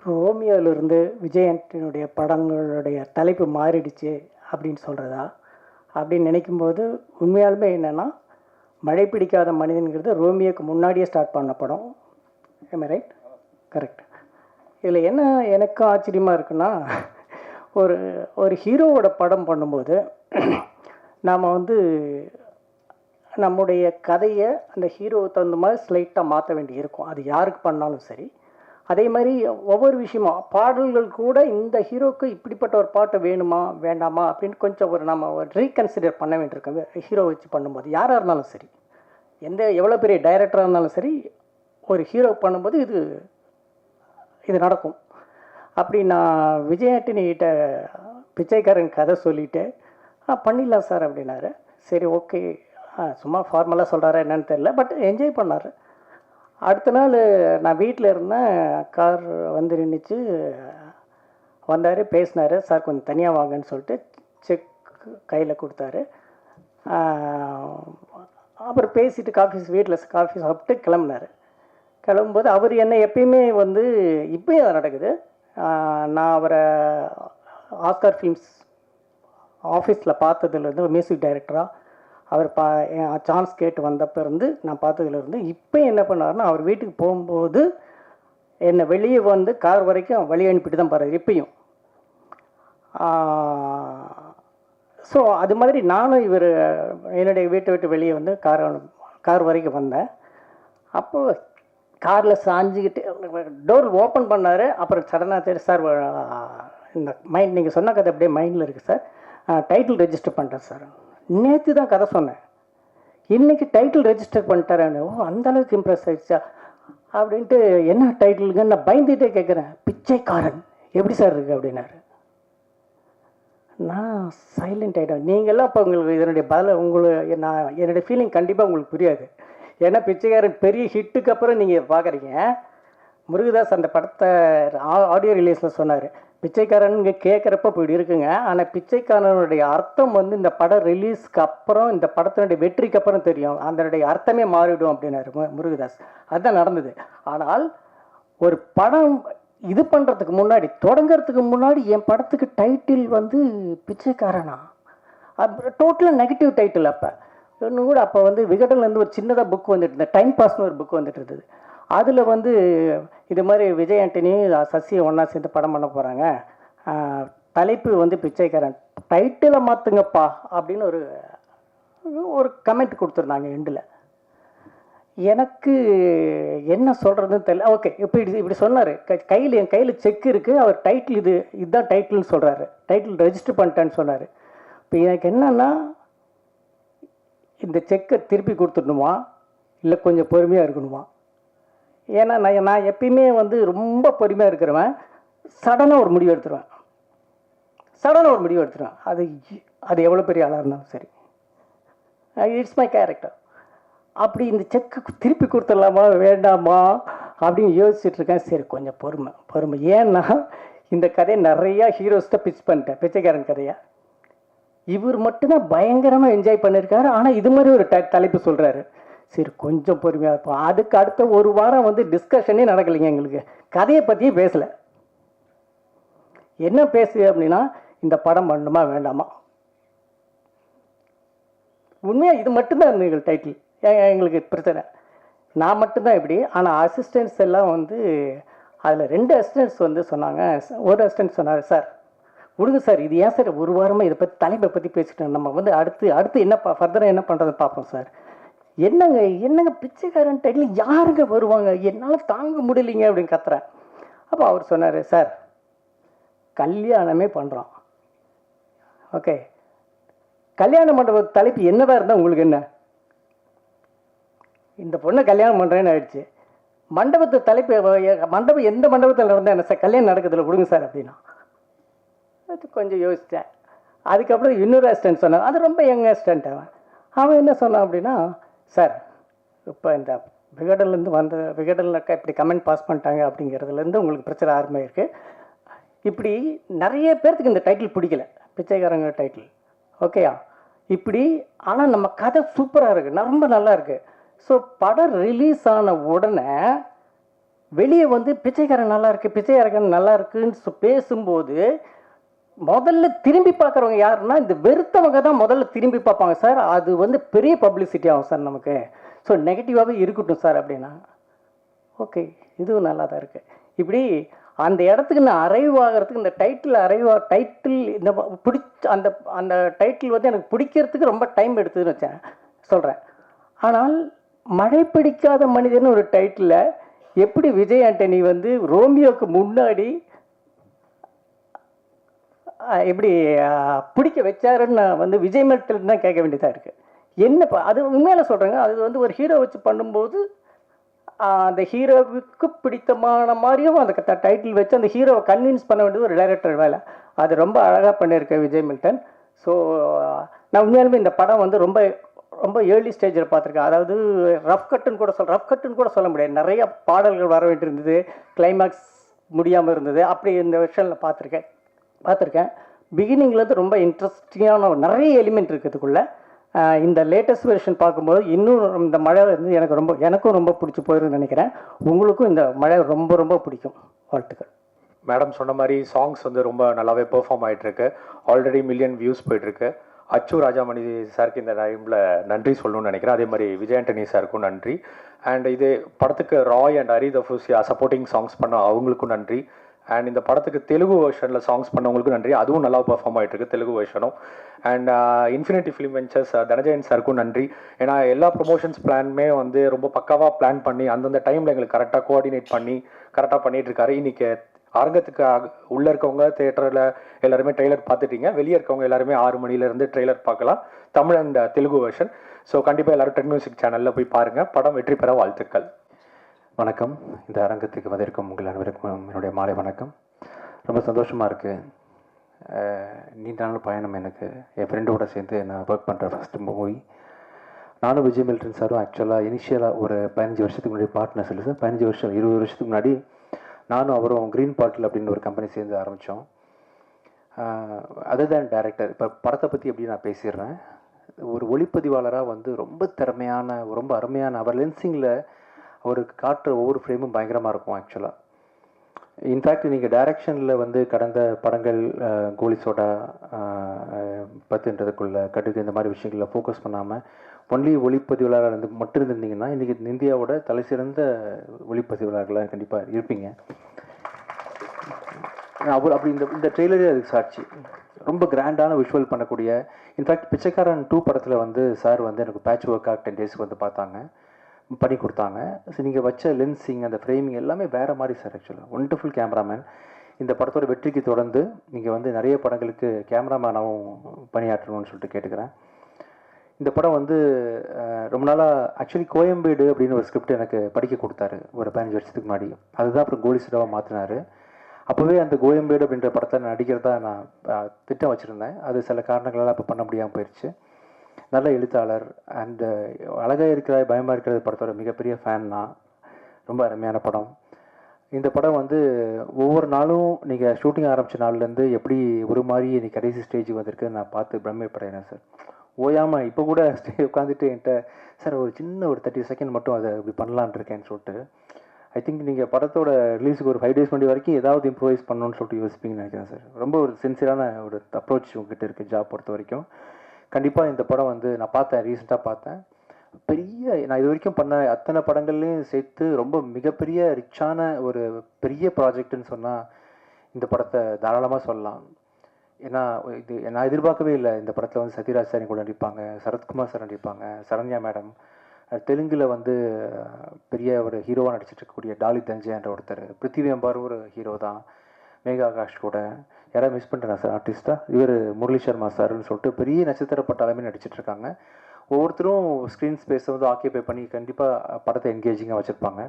ரோமியோவிலிருந்து விஜய் ஆண்டனியுடைய படங்களுடைய தலைப்பு மாறிடுச்சு அப்படின்னு சொல்கிறதா அப்படின்னு நினைக்கும்போது உண்மையாலுமே என்னென்னா, மழை பிடிக்காத மனிதன்கிறது ரோமியோக்கு முன்னாடியே ஸ்டார்ட் பண்ண படம். ஏமே ரைட்? கரெக்ட். இதில் என்ன எனக்கு ஆச்சரியமாக இருக்குன்னா, ஒரு ஹீரோவோட படம் பண்ணும்போது நாம் வந்து நம்முடைய கதையை அந்த ஹீரோவை தகுந்த மாதிரி ஸ்லைட்டாக மாற்ற வேண்டி இருக்கும். அது யாருக்கு பண்ணாலும் சரி. அதே மாதிரி ஒவ்வொரு விஷயமும் பாடல்கள் கூட இந்த ஹீரோவுக்கு இப்படிப்பட்ட ஒரு பாட்டு வேணுமா வேண்டாமா அப்படின்னு கொஞ்சம் நம்ம ரீகன்சிடர் பண்ண வேண்டியிருக்கோம். ஹீரோ வச்சு பண்ணும்போது யாராக இருந்தாலும் சரி, எவ்வளோ பெரிய டைரக்டராக இருந்தாலும் சரி, ஒரு ஹீரோ பண்ணும்போது இது நடக்கும். அப்படி நான் விஜய் ஆண்டனிகிட்ட பிச்சைக்காரன் கதை சொல்லிவிட்டு பண்ணிடலாம் சார் அப்படின்னாரு. சரி ஓகே, சும்மா ஃபார்மலாக சொல்கிறாரா என்னன்னு தெரியல, பட் என்ஜாய் பண்ணார். அடுத்த நாள் நான் வீட்டில் இருந்தேன், கார் வந்து நின்றுச்சு, வந்தார், பேசினார். சார் கொஞ்சம் தனியாக வாங்கன்னு சொல்லிட்டு செக் கையில் கொடுத்தாரு. அப்புறம் பேசிட்டு வீட்டில் காஃபி சாப்பிட்டு கிளம்புனார். கிளம்பும்போது அவர் என்னை எப்பயுமே வந்து இப்போயும் அது நடக்குது. நான் அவரை ஆஸ்கார் ஃபிலிம்ஸ் ஆஃபீஸில் பார்த்ததுலேருந்து ஒரு மியூசிக் டைரக்டராக அவர் சான்ஸ் கேட்டு வந்தப்போ இருந்து நான் பார்த்ததுலேருந்து இப்போ என்ன பண்ணாருன்னா, அவர் வீட்டுக்கு போகும்போது என்னை வெளியே வந்து கார் வரைக்கும் வழி அனுப்பிட்டு தான் போகிறார் இப்பயும். ஸோ அது மாதிரி நானும் என்னுடைய வீட்டை விட்டு வெளியே வந்து கார் வரைக்கும் வந்தேன். அப்போது காரில் சாஞ்சிக்கிட்டு டோர் ஓப்பன் பண்ணார். அப்புறம் சடனாக சரி சார், இந்த நீங்கள் சொன்ன கதை அப்படியே மைண்டில் இருக்குது சார், டைட்டில் ரெஜிஸ்டர் பண்ணிட்டேன் சார். நேற்று தான் கதை சொன்னேன், இன்றைக்கி டைட்டில் ரெஜிஸ்டர் பண்ணிட்டாரேன்னு. ஓ அந்தளவுக்கு இம்ப்ரெஸ் ஆகிடுச்சா அப்படின்ட்டு, என்ன டைட்டிலுங்க நான் பயந்துகிட்டே கேட்குறேன். பிச்சைக்காரன் எப்படி சார் இருக்குது அப்படின்னாரு. நான் சைலண்ட் ஆகிட்டேன். நீங்கள்லாம் இப்போ உங்களுக்கு இதனுடைய என்னுடைய ஃபீலிங் கண்டிப்பாக உங்களுக்கு புரியாது. ஏன்னா பிச்சைக்காரன் பெரிய ஹிட்டுக்கு அப்புறம் நீங்கள் பார்க்குறீங்க. முருகதாஸ் அந்த படத்தை ஆடியோ ரிலீஸில் சொன்னார், பிச்சைக்காரன் கேட்குறப்ப இப்படி இருக்குங்க, ஆனால் பிச்சைக்காரனுடைய அர்த்தம் வந்து இந்த படம் ரிலீஸ்க்கு அப்புறம், இந்த படத்தினுடைய வெற்றிக்கு அப்புறம் தெரியும், அதனுடைய அர்த்தமே மாறிவிடும் அப்படின்னாரு முருகதாஸ். அதுதான் நடந்தது. ஆனால் ஒரு படம் இது பண்ணுறதுக்கு முன்னாடி, தொடங்கிறதுக்கு முன்னாடி என் படத்துக்கு டைட்டில் வந்து பிச்சைக்காரனா, டோட்டலாக நெகட்டிவ் டைட்டில். இன்னும் கூட அப்போ வந்து விகடன்லேருந்து ஒரு சின்னதாக புக் வந்துட்டு இருந்தது, டைம் பாஸ்னு ஒரு புக் வந்துட்டு இருந்தது. அதில் வந்து இது மாதிரி விஜய் ஆண்டனி சசியை ஒன்றா சேர்ந்து படம் பண்ண போகிறாங்க, தலைப்பு வந்து பிச்சைக்காரன், டைட்டிலை மாற்றுங்கப்பா அப்படின்னு ஒரு கமெண்ட் கொடுத்துருந்தாங்க எண்டில். எனக்கு என்ன சொல்கிறதுன்னு தெரியல. ஓகே, இப்படி சொன்னார். என் கையில் செக் இருக்குது, அவர் டைட்டில் இதுதான் டைட்டில்னு சொல்கிறாரு, டைட்டில் ரெஜிஸ்டர் பண்ணிட்டேன்னு சொன்னார். இப்போ எனக்கு என்னன்னா, இந்த செக்கை திருப்பி கொடுத்துடணுமா இல்லை கொஞ்சம் பொறுமையாக இருக்கணுமா? ஏன்னா நான் எப்பயுமே வந்து ரொம்ப பொறுமையாக இருக்கிறவன். சடனாக ஒரு முடிவு எடுத்துருவேன். அது எவ்வளோ பெரிய ஆளாக இருந்தாலும் சரி, இட்ஸ் மை கேரக்டர். அப்படி இந்த செக்கு திருப்பி கொடுத்துடலாமா வேண்டாமா அப்படின்னு யோசிச்சுட்ருக்கேன். சரி கொஞ்சம் பொறுமை. ஏன்னா இந்த கதையை நிறையா ஹீரோஸ்ட்டை பிச் பண்ணிட்டேன், பிச்சைக்காரன் கதையை. இவர் மட்டும்தான் பயங்கரமாக என்ஜாய் பண்ணியிருக்காரு. ஆனால் இது மாதிரி ஒரு தலைப்பு சொல்கிறாரு. சரி கொஞ்சம் பொறுமையாக இருப்போம். அதுக்கு அடுத்த ஒரு வாரம் வந்து டிஸ்கஷனே நடக்கலைங்க எங்களுக்கு. கதையை பற்றியே பேசலை. என்ன பேசுது அப்படின்னா, இந்த படம் பண்ணணுமா வேண்டாமா. உண்மையாக இது மட்டும்தான் இருந்தது டைட்டில். எங்களுக்கு பிரச்சனை, நான் மட்டும்தான் இப்படி. ஆனால் அசிஸ்டன்ட்ஸ் எல்லாம் வந்து அதில் 2 அசிஸ்டன்ட்ஸ் வந்து சொன்னாங்க. ஒரு அசிஸ்டன்ட் சொன்னார், சார் விடுங்க சார், இது ஏன் சார் ஒரு வாரமாக இதை பற்றி தலைப்பை பற்றி பேசிட்டோம், நம்ம வந்து அடுத்து என்ன ஃபர்தராக என்ன பண்ணுறதை பார்ப்போம் சார். என்னங்க பிச்சைக்காரன் டைட்டில் யாருங்க வருவாங்க, என்னால் தாங்க முடியலைங்க அப்படின்னு கத்துறேன். அப்போ அவர் சொன்னார், சார் கல்யாணமே பண்ணுறோம், ஓகே, கல்யாண மண்டப தலைப்பு என்னதான் இருந்தால் உங்களுக்கு என்ன, இந்த பொண்ணை கல்யாணம் பண்ணுறேன்னு ஆயிடுச்சு, மண்டபத்து தலைப்பு மண்டபம் எந்த மண்டபத்தில் நடந்தால் என்ன சார், கல்யாணம் நடக்குதுல கொடுங்க சார் அப்படின்னா. அது கொஞ்சம் யோசித்தேன். அதுக்கப்புறம் இன்னொரு அசிஸ்டன்ட் சொன்னான், அது ரொம்ப யங் அசிஸ்டன்ட். அவன் என்ன சொன்னான் அப்படின்னா, சார் இப்போ இந்த விகடனில் இப்படி கமெண்ட் பாஸ் பண்ணிட்டாங்க அப்படிங்கிறதுலேருந்து உங்களுக்கு பிரச்சனை ஆரம்பமாயிருக்கு. இப்படி நிறைய பேர்த்துக்கு இந்த டைட்டில் பிடிக்கல, பிச்சைக்காரங்க டைட்டில், ஓகேயா, இப்படி. ஆனால் நம்ம கதை சூப்பராக இருக்குது, ரொம்ப நல்லா இருக்குது. ஸோ படம் ரிலீஸ் ஆன உடனே வெளியே வந்து பிச்சைக்காரன் நல்லா இருக்குது, பிச்சைக்காரன் நல்லா இருக்குன்னு பேசும்போது முதல்ல திரும்பி பார்க்குறவங்க யாருன்னா இந்த வெறுத்தவங்க தான் முதல்ல திரும்பி பார்ப்பாங்க சார். அது வந்து பெரிய பப்ளிசிட்டி ஆகும் சார் நமக்கு. ஸோ நெகட்டிவாகவே இருக்கட்டும் சார் அப்படின்னா, ஓகே இதுவும் நல்லா தான் இருக்குது. இப்படி அந்த இடத்துக்கு நான் அரைவ் ஆகிறதுக்கு இந்த டைட்டில் இந்த அந்த அந்த டைட்டில் வந்து எனக்கு பிடிக்கிறதுக்கு ரொம்ப டைம் எடுத்துதுன்னு வச்சேன் சொல்கிறேன். ஆனால் மழை பிடிக்காத மனிதன் ஒரு டைட்டில் எப்படி விஜய் ஆண்டனி வந்து ரோமியோவுக்கு முன்னாடி எப்படி பிடிக்க வச்சாருன்னு நான் வந்து விஜய் மேட்டில் தான் கேட்க வேண்டியதாக இருக்குது. என்னப்பா அது உண்மையில சொல்கிறேங்க, அது வந்து ஒரு ஹீரோ வச்சு பண்ணும்போது அந்த ஹீரோவுக்கு பிடித்தமான மாதிரியும் அந்த டைட்டில் வச்சு அந்த ஹீரோவை கன்வின்ஸ் பண்ண வேண்டியது ஒரு டைரக்டர் வேலை. அது ரொம்ப அழகாக பண்ணியிருக்கேன் விஜய் மில்டன். ஸோ நான் உண்மையாலுமே இந்த படம் வந்து ரொம்ப ரொம்ப ஏர்லி ஸ்டேஜில் பார்த்துருக்கேன். அதாவது ரஃப் கட்டுன்னு கூட சொல்ல முடியாது, நிறைய பாடல்கள் வர வேண்டியிருந்தது, கிளைமேக்ஸ் முடியாமல் இருந்தது, அப்படி இந்த விஷயத்தில் பார்த்துருக்கேன். பிகினிங்லேருந்து ரொம்ப இன்ட்ரெஸ்டிங்கான நிறைய எலிமெண்ட் இருக்கிறதுக்குள்ளே இந்த லேட்டஸ்ட் வெர்ஷன் பார்க்கும்போது இன்னும் இந்த மழை வந்து எனக்கும் ரொம்ப பிடிச்சி போயிருன்னு நினைக்கிறேன். உங்களுக்கும் இந்த மழை ரொம்ப ரொம்ப பிடிக்கும். வாழ்த்துக்கள். மேடம் சொன்ன மாதிரி சாங்ஸ் வந்து ரொம்ப நல்லாவே பெர்ஃபார்ம் ஆகிட்டுருக்கு. ஆல்ரெடி மில்லியன் வியூஸ் போயிட்டுருக்கு. அச்சு ராஜாமணி சாருக்கு இந்த டைமில் நன்றி சொல்லணும்னு நினைக்கிறேன். அதே மாதிரி விஜய் ஆண்டனி சாருக்கும் நன்றி. அண்ட் இது படத்துக்கு Rai and Hari Dafusia supporting songs பண்ண அவங்களுக்கும் நன்றி. அண்ட் இந்த படத்துக்கு தெலுங்கு வெர்ஷனில் சாங்ஸ் பண்ணவங்களுக்கும் நன்றி, அதுவும் நல்லா பெர்ஃபார்ம் ஆகிட்டுருக்கு தெலுங்கு வெர்ஷனும். And Infinity Film Ventures Dhananjayan சாருக்கும் நன்றி. ஏன்னா எல்லா ப்ரொமோஷன்ஸ் பிளானுமே வந்து ரொம்ப பக்காவாக பிளான் பண்ணி அந்தந்த டைமில் எங்களுக்கு கரெக்டாக கோஆர்டினேட் பண்ணி கரெக்டாக பண்ணிகிட்ருக்காரு. இன்றைக்கி அரங்கத்துக்கு உள்ளே இருக்கவங்க தேட்டரில் எல்லாருமே ட்ரெய்லர் பார்த்துட்டீங்க, வெளியே இருக்கவங்க எல்லாருமே 6 மணிலேருந்து ட்ரெய்லர் பார்க்கலாம், Tamil and Telugu version. So கண்டிப்பாக எல்லோரும் டென் மியூசிக் சேனலில் போய் பாருங்கள். படம் வெற்றி பெற வாழ்த்துக்கள். வணக்கம். இந்த அரங்கத்துக்கு வந்திருக்கும் உங்கள் அனைவருக்கும் என்னுடைய மாலை வணக்கம். ரொம்ப சந்தோஷமாக இருக்குது. நீண்ட நாள் பயணம் எனக்கு. என் ஃப்ரெண்டோட சேர்ந்து நான் ஒர்க் பண்ணுற ஃபஸ்ட்டு மூவி. நானும் விஜய் மில்டன் சாரும் ஆக்சுவலாக இனிஷியலாக ஒரு 15 வருஷத்துக்கு முன்னாடி பார்ட்னர்ஸ் இல்லை சார், 15 வருஷம் 20 வருஷத்துக்கு முன்னாடி நானும் அவரும் க்ரீன் பாட்டில் அப்படின்னு ஒரு கம்பெனி சேர்ந்து ஆரம்பித்தோம். அதர் தேன் டைரக்டர், இப்போ படத்தை பற்றி எப்படி நான் பேசிடுறேன். ஒரு ஒளிப்பதிவாளராக வந்து ரொம்ப திறமையான ரொம்ப அருமையான அவர் லென்சிங்கில் அவருக்கு காட்டுற ஒவ்வொரு ஃப்ரேமும் பயங்கரமாக இருக்கும் ஆக்சுவலாக. இன்ஃபேக்ட் நீங்கள் டைரக்ஷனில் வந்து கடந்த படங்கள் கோலி சோடா 10ன்றதுக்குள்ள கடுகு இந்த மாதிரி விஷயங்களில் ஃபோக்கஸ் பண்ணாமல் ஒன்லி ஒளிப்பதிவாளராக மட்டும் இருந்திருந்தீங்கன்னா இன்றைக்கி இந்தியாவோட தலை சிறந்த ஒளிப்பதிவாளர்களாக கண்டிப்பாக இருப்பீங்க. அப்படி இந்த ட்ரெய்லரே அதுக்கு சாட்சி. ரொம்ப கிராண்டான விஷுவல் பண்ணக்கூடிய, இன்ஃபேக்ட் பிச்சைக்காரன் 2 படத்தில் வந்து சார் வந்து எனக்கு பேட்ச் ஒர்க்காக 10 டேஸ்க்கு வந்து பார்த்தாங்க, பண்ணி கொடுத்தாங்க. ஸோ நீங்கள் வச்ச லென்ஸிங் அந்த ஃப்ரேமிங் எல்லாமே வேறு மாதிரி சார். ஆக்சுவலாக ஒண்டர்ஃபுல் கேமராமேன். இந்த படத்தோட வெற்றிக்கு தொடர்ந்து நீங்கள் வந்து நிறைய படங்களுக்கு கேமராமேனாகவும் பணியாற்றணும்னு சொல்லிட்டு கேட்டுக்கிறேன். இந்த படம் வந்து ரொம்ப நாளாக ஆக்சுவலி கோயம்பேடு அப்படின்னு ஒரு ஸ்கிரிப்ட் எனக்கு படிக்க கொடுத்தாரு ஒரு 15 வருஷத்துக்கு முன்னாடி. அதுதான் அப்புறம் கோலி சிடாவாக மாற்றினார். அப்போவே அந்த கோயம்பேடு அப்படின்ற படத்தில் நடிக்கிறதா நான் திட்டம் வச்சுருந்தேன். அது சில காரணங்களால் அப்போ பண்ண முடியாமல் போயிடுச்சு. நல்ல எழுத்தாளர் அண்டு அழகாக இருக்கிற பயமாக இருக்கிற படத்தோட மிகப்பெரிய ஃபேன் நான். ரொம்ப அருமையான படம். இந்த படம் வந்து ஒவ்வொரு நாளும் நீங்கள் ஷூட்டிங் ஆரம்பித்த நாள்லேருந்து எப்படி ஒரு மாதிரி இன்னைக்கு கடைசி ஸ்டேஜ் வந்திருக்கு நான் பார்த்து பிரமிப்படைகிறேன் சார். ஓயாமல் இப்போ கூட உட்காந்துட்டு என்கிட்ட சார் ஒரு சின்ன ஒரு 30 செகண்ட் மட்டும் அதை இப்படி பண்ணலான் இருக்கேன்னு சொல்லிட்டு. ஐ திங்க் நீங்கள் படத்தோட ரிலீஸுக்கு ஒரு 5 டேஸ் முன்னாடி வரைக்கும் ஏதாவது இம்ப்ரூவைஸ் பண்ணணும்னு சொல்லிட்டு யோசிப்பீங்கன்னு நினைக்கிறேன் சார். ரொம்ப ஒரு சின்சியரான ஒரு அப்ரோச் உங்ககிட்ட இருக்குது ஜாப் பொறுத்த வரைக்கும். கண்டிப்பாக இந்த படம் வந்து நான் பார்த்தேன், ரீசெண்டாக பார்த்தேன். நான் இது வரைக்கும் பண்ண அத்தனை படங்கள்லையும் சேர்த்து ரொம்ப மிகப்பெரிய ரிச்சான ஒரு பெரிய ப்ராஜெக்ட்னு சொன்னால் இந்த படத்தை தாராளமாக சொல்லலாம். ஏன்னா இது நான் எதிர்பார்க்கவே இல்லை இந்த படத்தில் வந்து சத்யராஜ் சார் கூட நடிப்பாங்க, சரத்குமார் சார் நடிப்பாங்க, சரண்யா மேடம், தெலுங்கில் வந்து பெரிய ஒரு ஹீரோவாக நடிச்சிட்டு இருக்கக்கூடிய டாலி தஞ்சைன்ற ஒருத்தர், பிருத்திவி அம்பார் ஒரு ஹீரோ தான், மேகா ஆகாஷ் கூட, யாராவது மிஸ் பண்ணுறேன் சார் ஆர்டிஸ்ட்டாக, இவர் முரளி சர்மா சார்னு சொல்லிட்டு பெரிய நட்சத்திர பட்டாலுமே நடிச்சிட்ருக்காங்க. ஒவ்வொருத்தரும் ஸ்க்ரீன் ஸ்பேஸை வந்து ஆக்கியபை பண்ணி கண்டிப்பாக படத்தை என்கேஜிங்காக வச்சுருப்பாங்க.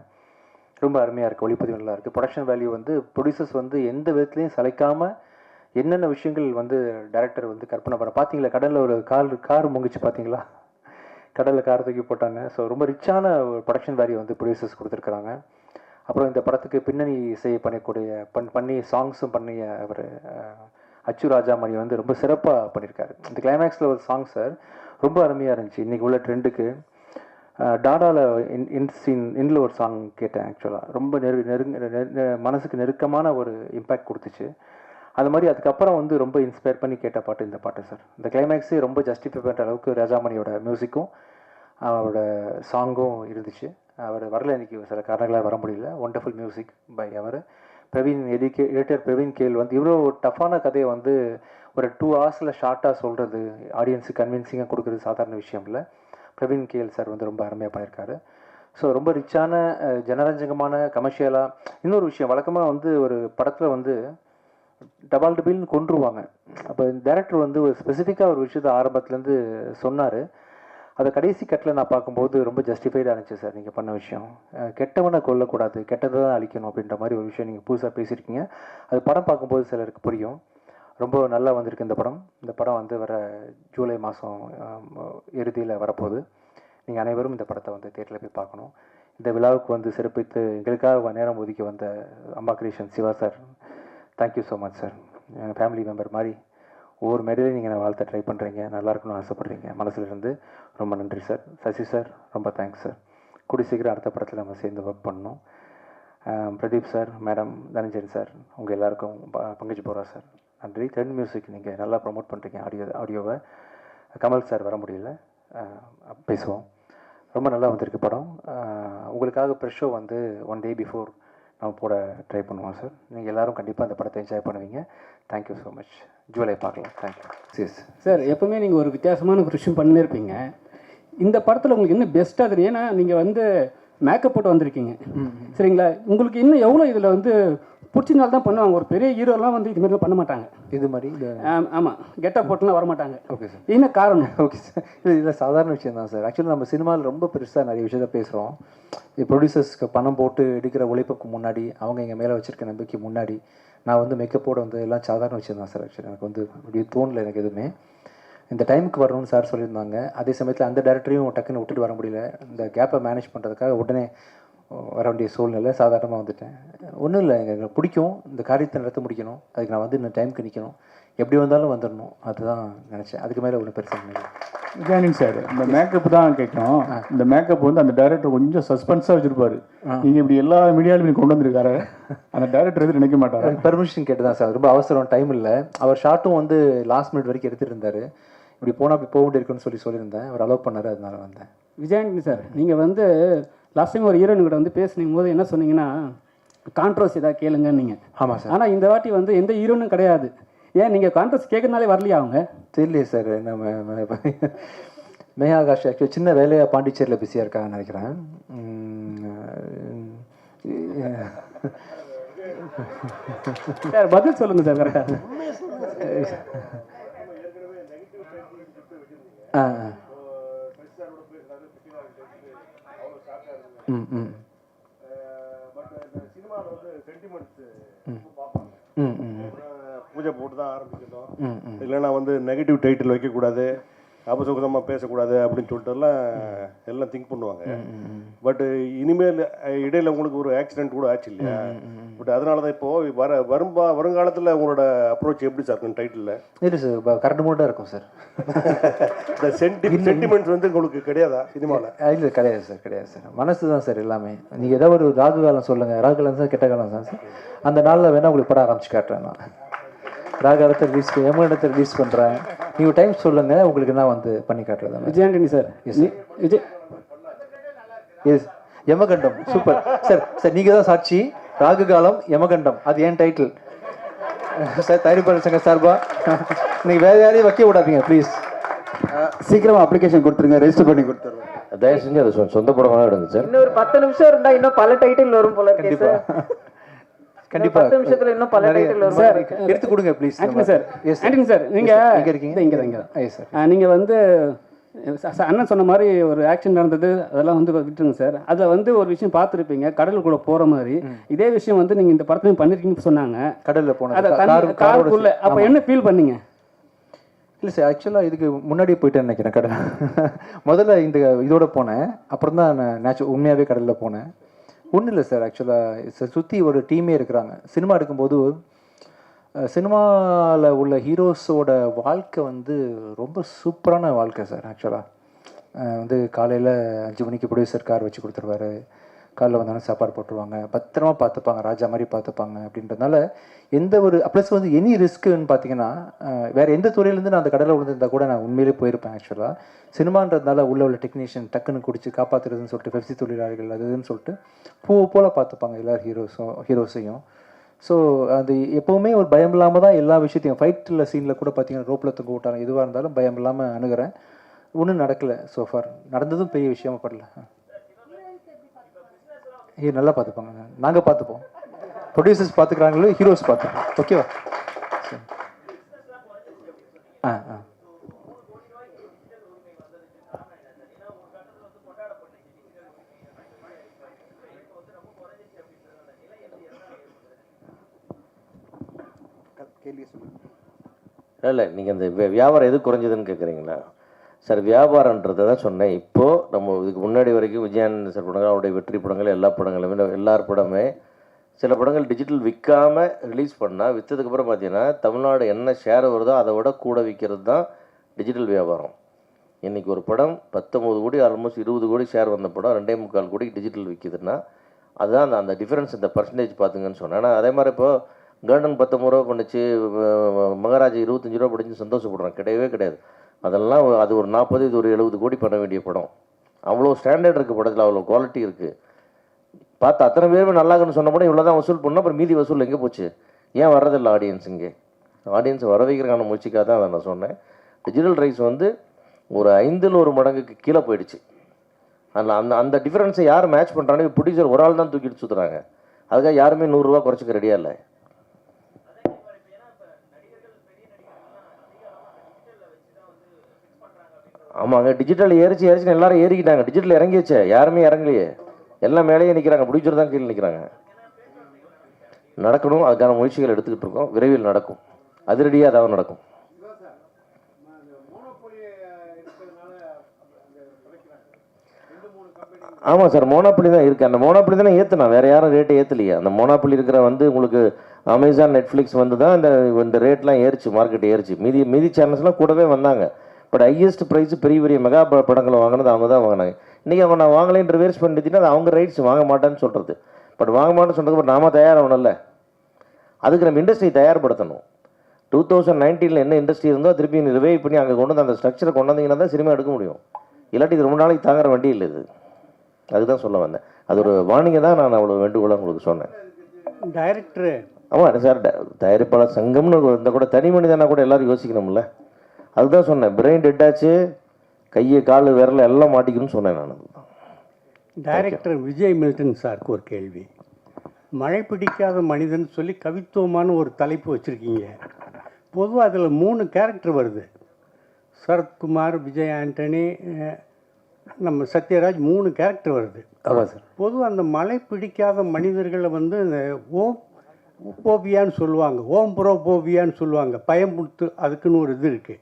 ரொம்ப அருமையாக இருக்குது, ஒளிப்பதிவு நல்லா இருக்குது. ப்ரொடக்ஷன் வேல்யூ வந்து ப்ரொடியூசர்ஸ் வந்து எந்த விதத்துலையும் சளைக்காமல் என்னென்ன விஷயங்கள் வந்து டைரக்டர் வந்து கற்பனை பண்ண. பார்த்தீங்களா கடலில் ஒரு கார் முங்கிச்சு பார்த்தீங்களா, கடலில் கார் தூக்கி போட்டாங்க. ஸோ ரொம்ப ரிச்சான ஒரு ப்ரொடக்ஷன் வேல்யூ வந்து ப்ரொடியூசர்ஸ் கொடுத்துருக்குறாங்க. அப்புறம் இந்த படத்துக்கு பின்னணி இசை பண்ணி சாங்ஸும் பண்ணிய அவர் அச்சு ராஜாமணி வந்து ரொம்ப சிறப்பாக பண்ணியிருக்காரு. இந்த கிளைமேக்ஸில் ஒரு சாங் சார் ரொம்ப அருமையாக இருந்துச்சு. இன்றைக்கி உள்ள ட்ரெண்டுக்கு டாடாவில் இன்ல ஒரு சாங் கேட்டேன். ஆக்சுவலாக ரொம்ப மனசுக்கு நெருக்கமான ஒரு இம்பேக்ட் கொடுத்துச்சு. அது மாதிரி அதுக்கப்புறம் வந்து ரொம்ப இன்ஸ்பயர் பண்ணி கேட்ட பாட்டு இந்த பாட்டு சார். இந்த கிளைமேக்ஸே ரொம்ப ஜஸ்டிஃபை பண்ணுற அளவுக்கு ராஜாமணியோட மியூசிக்கும் அவரோட சாங்கும் இருந்துச்சு. அவர் வரல, இன்றைக்கி சில காரணங்களாக வர முடியல. ஒண்டர்ஃபுல் மியூசிக் பை அவர் எடிட்டர் பிரவீன் கேல் வந்து இவ்வளோ டஃப்பான கதையை வந்து ஒரு 2 hours ஷார்ட்டாக சொல்கிறது, ஆடியன்ஸுக்கு கன்வின்சிங்காக கொடுக்குறது சாதாரண விஷயம் இல்லை. பிரவீன் கேல் சார் வந்து ரொம்ப அருமையாக பண்ணியிருக்காரு. ஸோ ரொம்ப ரிச்சான ஜனரஞ்சகமான கமர்ஷியலாக. இன்னொரு விஷயம், வழக்கமாக வந்து ஒரு படத்தில் வந்து டபால் டபில்னு கொண்டுருவாங்க. அப்போ டைரக்டர் வந்து ஒரு ஸ்பெசிஃபிக்காக ஒரு விஷயத்தை ஆரம்பத்துலேருந்து சொன்னார். அதை கடைசி கட்டில் நான் பார்க்கும்போது ரொம்ப ஜஸ்டிஃபைடாக இருந்துச்சு சார். நீங்கள் பண்ண விஷயம், கெட்டவனை கொல்லக்கூடாது, கெட்டதை தான் அழிக்கணும் அப்படின்ற மாதிரி ஒரு விஷயம் நீங்கள் புதுசாக பேசியிருக்கீங்க. அது படம் பார்க்கும்போது சிலருக்கு புரியும். ரொம்ப நல்லா வந்திருக்கு இந்த படம். இந்த படம் வந்து வர ஜூலை மாதம் இறுதியில் வரப்போகுது. நீங்கள் அனைவரும் இந்த படத்தை வந்து தேட்டரில் போய் பார்க்கணும். இந்த விழாவுக்கு வந்து சிறப்பித்து எங்களுக்காக நேரம் ஒதுக்கி வந்த Amma creation Siva sir, thank you so much sir. எங்கள் ஃபேமிலி மெம்பர் மாதிரி ஒவ்வொரு மேடையிலையும் நீங்கள் வாழ்த்த ட்ரை பண்ணுறீங்க, நல்லா இருக்கணும்னு ஆசைப்பட்றீங்க. மனசுலேருந்து ரொம்ப நன்றி சார். சசி சார் ரொம்ப தேங்க்ஸ் சார். கூடி சீக்கிரம் அடுத்த படத்தில் நம்ம சேர்ந்து ஒர்க் பண்ணணும். Pradeep sir, madam, Dhananjayan sir, உங்கள் எல்லாருக்கும் பங்கஜ் போகிறா சார் நன்றி. ட்ரெண்ட் மியூசிக் நீங்கள் நல்லா ப்ரமோட் பண்ணுறீங்க ஆடியோவை. கமல் சார் வர முடியல, பேசுவோம். ரொம்ப நல்லா வந்திருக்கு படம். உங்களுக்காக ப்ரெஷ் ஷோ வந்து 1 day பிஃபோர் நம்ம போட ட்ரை பண்ணுவோம் சார். நீங்கள் எல்லோரும் கண்டிப்பாக அந்த படத்தை என்ஜாய் பண்ணுவீங்க. Thank you so much. ஜூலை பார்க்கலாம். தேங்க்யூ. சார், எப்போவுமே நீங்கள் ஒரு வித்தியாசமான ஒரு விஷயம் பண்ணியிருப்பீங்க. இந்த படத்தில் உங்களுக்கு இன்னும் பெஸ்ட்டாக தெரியும். ஏன்னா நீங்கள் வந்து மேக்கப் போட்டு வந்திருக்கீங்க, சரிங்களா? உங்களுக்கு இன்னும் எவ்வளோ இதில் வந்து பிடிச்சனால தான் பண்ணுவாங்க. ஒரு பெரிய ஹீரோலாம் வந்து இதுமாதிரிலாம் பண்ண மாட்டாங்க. இது மாதிரி ஆமாம், கெட்டப் போட்டுலாம் வர மாட்டாங்க. Okay sir. என்ன காரணம்? ஓகே சார், இதில் சாதாரண விஷயம் தான் சார். ஆக்சுவலி நம்ம சினிமாவில் ரொம்ப பெருசாக நிறைய விஷயத்த பேசுகிறோம். ப்ரொடியூசர்ஸ்க்கு பணம் போட்டு எடுக்கிற உழைப்புக்கு முன்னாடி, அவங்க எங்கள் மேலே வச்சுருக்க நம்பிக்கை முன்னாடி, நான் வந்து மேக்கப்போட வந்து எல்லாம் சாதாரண விஷயம் தான் சார். ஆக்சுவலி எனக்கு வந்து அப்படி தோணலை எனக்கு எதுவுமே. இந்த டைமுக்கு வரணும்னு சார் சொல்லியிருந்தாங்க. அதே சமயத்தில் அந்த டேரக்டரையும் டக்குன்னு விட்டுட்டு வர முடியல. இந்த கேப்பை மேனேஜ் பண்ணுறதுக்காக உடனே வர வேண்டிய சூழ்நிலை, சாதாரணமாக வந்துட்டேன். ஒன்றும் இல்லை, எங்களுக்கு பிடிக்கும், இந்த காரியத்தை நடத்த முடிக்கணும், அதுக்கு நான் வந்து இந்த டைமுக்கு நிற்கணும், எப்படி வந்தாலும் வந்துடணும், அதுதான் நினச்சேன். அதுக்கு மேலே ஒன்றும் பெருசாக இல்லை. விஜயானந்த் சார், இந்த மேக்கப் தான் கேட்கணும். இந்த மேக்கப் வந்து அந்த டைரக்டர் கொஞ்சம் சஸ்பென்ஸாக வச்சுருப்பாரு. நீங்கள் இப்படி எல்லா மீடியாவிலும் கொண்டு வந்திருக்காரு, அந்த டைரக்டர் எதுவும் நினைக்க மாட்டார். பெர்மிஷன் கேட்டு தான் சார், ரொம்ப அவசரம், டைம் இல்லை. அவர் ஷார்ட்டும் வந்து லாஸ்ட் மினிட் வரைக்கும் எடுத்துகிட்டு இருந்தார். இப்படி போனால் அப்படி போக வேண்டியிருக்குன்னு சொல்லியிருந்தேன். அவர் அலோவ் பண்ணார், அதனால வந்தேன். விஜயானந்த் சார், நீங்கள் வந்து லாஸ்ட் டைம் ஒரு ஹீரோயின் கூட வந்து பேசுனீங்க போது என்ன சொன்னீங்கன்னா, கான்ட்ரவர்சி ஏதாவது கேளுங்கன்னு நீங்கள். ஆமாம் சார். ஆனால் இந்த வாட்டி வந்து எந்த ஹீரோனும் கிடையாது. ஏன் நீங்கள் கான்ட்ரவர்சி கேட்கறதுனாலே வரலையா அவங்க? தெரியலையே சார். நம்ம மேகா ஆகாஷ் ஆக்சுவலி சின்ன வேலையாக பாண்டிச்சேரியில் பிஸியாக இருக்காங்கன்னு நினைக்கிறேன். சார் பதில் சொல்லுங்கள் சார் கரெக்டாக. பூஜை போட்டு தான் ஆரம்பிக்கணும், இல்லைன்னா வந்து நெகட்டிவ் டைட்டில் வைக்கக்கூடாது, அபசுகமாக பேசக்கூடாது அப்படின்னு சொல்லிட்டுலாம் எல்லாம் திங்க் பண்ணுவாங்க. பட் இனிமேல் இடையில உங்களுக்கு ஒரு ஆக்சிடென்ட் கூட ஆச்சு இல்லையா? பட் அதனால தான் இப்போது வருங்காலத்தில் உங்களோட அப்ரோச் எப்படி சார் இருக்கும் டைட்டிலில்? இல்லை சார், கரெக்ட் மூட்டாக இருக்கும் சார். இந்த சென்டிமெண்ட்ஸ் வந்து உங்களுக்கு கிடையாதா சினிமாவில்? இல்லை, கிடையாது சார், கிடையாது சார். மனசு தான் சார் எல்லாமே. நீங்கள் ஏதாவது ஒரு ராகு காலம் சொல்லுங்கள், ராகு காலம் சார், கெட்ட காலம் தான் சார். அந்த நாளில் வேணால் உங்களுக்கு படம் ஆரம்பிச்சு காட்டுறேன். நான் ராகாலத்தை ரிலீஸ் எமகண்டத்தை ரிலீஸ் பண்ணுறேன். நீங்கள் டைம் சொல்லுங்கள், உங்களுக்கு நான் வந்து பண்ணி காட்டுறேன். விஜயாண்டனி சார், எஸ், யமகண்டம் சூப்பர் சார். சார் நீங்கள் தான் சாட்சி. ராகு காலம், யமகண்டம், அது ஏன் டைட்டில். சார் தயாரிப்பாளர் சங்க சார்பா நீங்கள் வேறு யாரையும் வைக்க விடாதீங்க ப்ளீஸ். சீக்கிரமா அப்ளிகேஷன் கொடுத்துருங்க, ரெஜிஸ்டர் பண்ணி கொடுத்துருங்க. தயவு செஞ்சு அதை சொந்த படமாக எடுங்க சார். இன்னொரு 10 நிமிஷம் இருந்தா இன்னும் பல டைட்டில் வரும் போல இருக்கு சார். கண்டிப்பா 10 நிமிஷத்துல இன்னும் பல டைட்டில் வரும் சார். எடுத்து கொடுங்க please. Antony sir, Antony sir நீங்க எங்க இருக்கீங்க? இங்க சார். நீங்க வந்து அண்ணன் சொன்ன மாதிரி ஒரு ஆக்ஷன் நடந்தது, அதெல்லாம் வந்து விட்டுருங்க சார். அதில் வந்து ஒரு விஷயம் பார்த்துருப்பீங்க, கடலுக்குள்ள போகிற மாதிரி. இதே விஷயம் வந்து நீங்கள் இந்த படத்துலையும் பண்ணியிருக்கீங்கன்னு சொன்னாங்க. கடலில் போன அதை காருக்குள்ள அப்போ என்ன ஃபீல் பண்ணீங்க? இல்லை சார், ஆக்சுவலாக இதுக்கு முன்னாடி போயிட்டேன்னு நினைக்கிறேன் கடல். முதல்ல இந்த இதோட போனேன், அப்புறம் தான் நான் உண்மையாகவே கடலில் போனேன். ஒன்றும் இல்லை சார், ஆக்சுவலாக சுற்றி ஒரு டீமே இருக்கிறாங்க. சினிமா எடுக்கும்போது சினிமாவில் உள்ள ஹீரோஸோட வாழ்க்கை வந்து ரொம்ப சூப்பரான வாழ்க்கை சார். ஆக்சுவலாக வந்து காலையில் 5 மணிக்கு ப்ரொடியூசர் கார் வச்சு கொடுத்துருவாரு, காலைல வந்தாலும் சாப்பாடு போட்டுருவாங்க, பத்திரமா பார்த்துப்பாங்க, ராஜா மாதிரி பார்த்துப்பாங்க. அப்படின்றதுனால எந்த ஒரு ப்ளஸ் வந்து எனி ரிஸ்க்குன்னு பார்த்தீங்கன்னா வேறு எந்த துறையிலேருந்து நான் அந்த கடலில் விழுந்திருந்தா கூட நான் உண்மையிலே போயிருப்பேன். ஆக்சுவலாக சினிமான்றதுனால உள்ள டெக்னீஷியன் டக்குன்னு குடிச்சு காப்பாற்றுறதுன்னு சொல்லிட்டு பெப்சி தொழிலாளிகள் அதுன்னு சொல்லிட்டு போல் பார்த்துப்பாங்க எல்லா ஹீரோஸையும். ஸோ அது எப்போவுமே ஒரு பயம் இல்லாமல் தான் எல்லா விஷயத்தையும் ஃபைட்டில் சீனில் கூட பார்த்தீங்கன்னா ரோப்பில் தொங்க விட்டாங்க, எதுவாக இருந்தாலும் பயம் இல்லாமல் அணுகிறேன். ஒன்றும் நடக்கலை சோஃபார், நடந்ததும் பெரிய விஷயமா படல. நல்லா பார்த்துப்பாங்க, நாங்கள் பார்த்துப்போம், ப்ரொடியூசர்ஸ் பார்த்துக்கிறாங்களோ ஹீரோஸ் பார்த்துப்போம். ஓகேவா? ஆ இல்லை நீங்கள் இந்த வியாபாரம் எது குறைஞ்சதுன்னு கேட்குறீங்களா சார்? வியாபாரன்றதை தான் சொன்னேன். இப்போது நம்ம இதுக்கு முன்னாடி வரைக்கும் விஜயானந்த் சார் படங்கள், அவருடைய வெற்றி படங்கள், எல்லா படங்களுமே எல்லார் படமே சில படங்கள் டிஜிட்டல் விற்காமல் ரிலீஸ் பண்ணால் விற்றதுக்கப்புறம் பார்த்தீங்கன்னா தமிழ்நாடு என்ன ஷேர் வருதோ அதை விட கூட விற்கிறது தான் டிஜிட்டல் வியாபாரம். இன்றைக்கி ஒரு படம் 19 கோடி ஆல்மோஸ்ட் 20 கோடி ஷேர் வந்த படம் 2.25 கோடி டிஜிட்டல் விற்கிதுன்னா அதுதான் அந்த டிஃப்ரென்ஸ், இந்த பர்சன்டேஜ் பார்த்துங்கன்னு சொன்னேன். ஆனால் அதே மாதிரி இப்போது கார்டன் 19 ரூபா பண்ணிச்சு, மகாராஜா 25 ரூபா படிச்சு சந்தோஷப்படுறான், கிடையவே கிடையாது. அதெல்லாம் அது ஒரு 40, இது ஒரு 70 கோடி பண்ண வேண்டிய படம். அவ்வளோ ஸ்டாண்டர்ட் இருக்குது படத்தில், அவ்வளோ குவாலிட்டி இருக்குது. பார்த்து அத்தனை பேருமே நல்லாக்குன்னு சொன்ன படம் இவ்வளோ தான் வசூல் பண்ணோம். அப்புறம் மீதி வசூல் எங்கே போச்சு? ஏன் வர்றதில்லை ஆடியன்ஸ்? இங்கே ஆடியன்ஸை வர வைக்கிறதுக்கான முயற்சிக்காக தான் அதை நான் சொன்னேன். டிஜிட்டல் ரைட்ஸ் வந்து ஒரு 5ல் 1 மடங்குக்கு கீழே போயிடுச்சு. அதில் அந்த டிஃப்ரென்ஸை யார் மேட்ச் பண்ணுறாங்க? ப்ரொடியூசர் ஒரு ஆள் தான் தூக்கிட்டு சுற்றுறாங்க. அதுக்காக யாருமே 100 ரூபா குறைச்சிக்க ரெடியாக இல்லை. ஆமாங்க, டிஜிட்டல் ஏறிச்சுன்னு எல்லாரும் ஏறிக்கிட்டாங்க. டிஜிட்டல் இறங்கிடுச்சு, யாருமே இறங்கலையே, எல்லாம் மேலேயே நிற்கிறாங்க, ப்ரொடியூசர் தான் கீழே நிற்கிறாங்க. நடக்கணும், அதுக்கான முயற்சிகள் எடுத்துக்கிட்டு இருக்கோம், விரைவில் நடக்கும், அதிரடியாக அதாவது நடக்கும். ஆமாம் சார், மோனோபொலி தான் இருக்குது. அந்த மோனோபொலி தானே ஏற்றுனா, வேறு யாரும் ரேட்டை ஏற்றலையே. அந்த மோனோபொலி இருக்கிற வந்து உங்களுக்கு அமேசான், நெட்ஃப்ளிக்ஸ் வந்து தான் இந்த ரேட்லாம் ஏறிச்சு, மார்க்கெட் ஏறிச்சு. மீதி சேனல்ஸ்லாம் கூடவே வந்தாங்க. பட் ஹையஸ்ட் ப்ரைஸ் பெரிய பெரிய மெகா படங்களை வாங்கினது அவங்க தான் வாங்கினாங்க. இன்றைக்கி அவங்க நான் வாங்கலைன்னு ரிவர்ஸ் பண்ணிட்டீங்கன்னா அது அவங்க ரைட்ஸ், வாங்க மாட்டேன்னு சொல்கிறது. பட் வாங்க மாட்டேன்னு சொன்னதுக்கு நாம தயாராகணும்ல, அதுக்கு நம்ம இண்டஸ்ட்ரி தயார்படுத்தணும். 2019 என்ன இண்டஸ்ட்ரி இருந்தோ திருப்பி ரிவைவ் பண்ணி அங்கே கொண்டு வந்து அந்த ஸ்ட்ரக்சரை கொண்டு வந்தீங்கன்னா தான் சினிமா எடுக்க முடியும். இல்லாட்டி இது ரொம்ப நாளைக்கு தாங்குற வண்டி இல்லை இது. அதுதான் சொல்ல வந்தேன். அது ஒரு வார்னிங்கை தான் நான் அவ்வளோ வேண்டுகோளாக உங்களுக்கு சொன்னேன். டைரக்டரு ஆமாம் சார், தயாரிப்பாளர் சங்கம்னு இருந்தால் கூட தனி மனிதனா கூட எல்லோரும் யோசிக்கணும்ல. அதுதான் சொன்னேன், பிரெயின் டெட்டாச்சு, கையை கால் விரல எல்லாம் மாட்டிக்கணும்னு சொன்னேன் நான். டைரக்டர் விஜய் மில்டன் சாருக்கு ஒரு கேள்வி. மழை பிடிக்காத மனிதன் சொல்லி கவித்துவமான ஒரு தலைப்பு வச்சுருக்கீங்க. பொதுவாக அதில் 3 கேரக்டர் வருது. சரத்குமார், விஜய் ஆண்டனி, நம்ம சத்யராஜ், 3 கேரக்டர் வருது. ஆமாம் சார். பொதுவாக அந்த மழை பிடிக்காத மனிதர்களை வந்து இந்த போபியான்னு சொல்லுவாங்க, புரோபோபியான்னு சொல்லுவாங்க, பயமுடுத்து, அதுக்குன்னு ஒரு இது இருக்குது.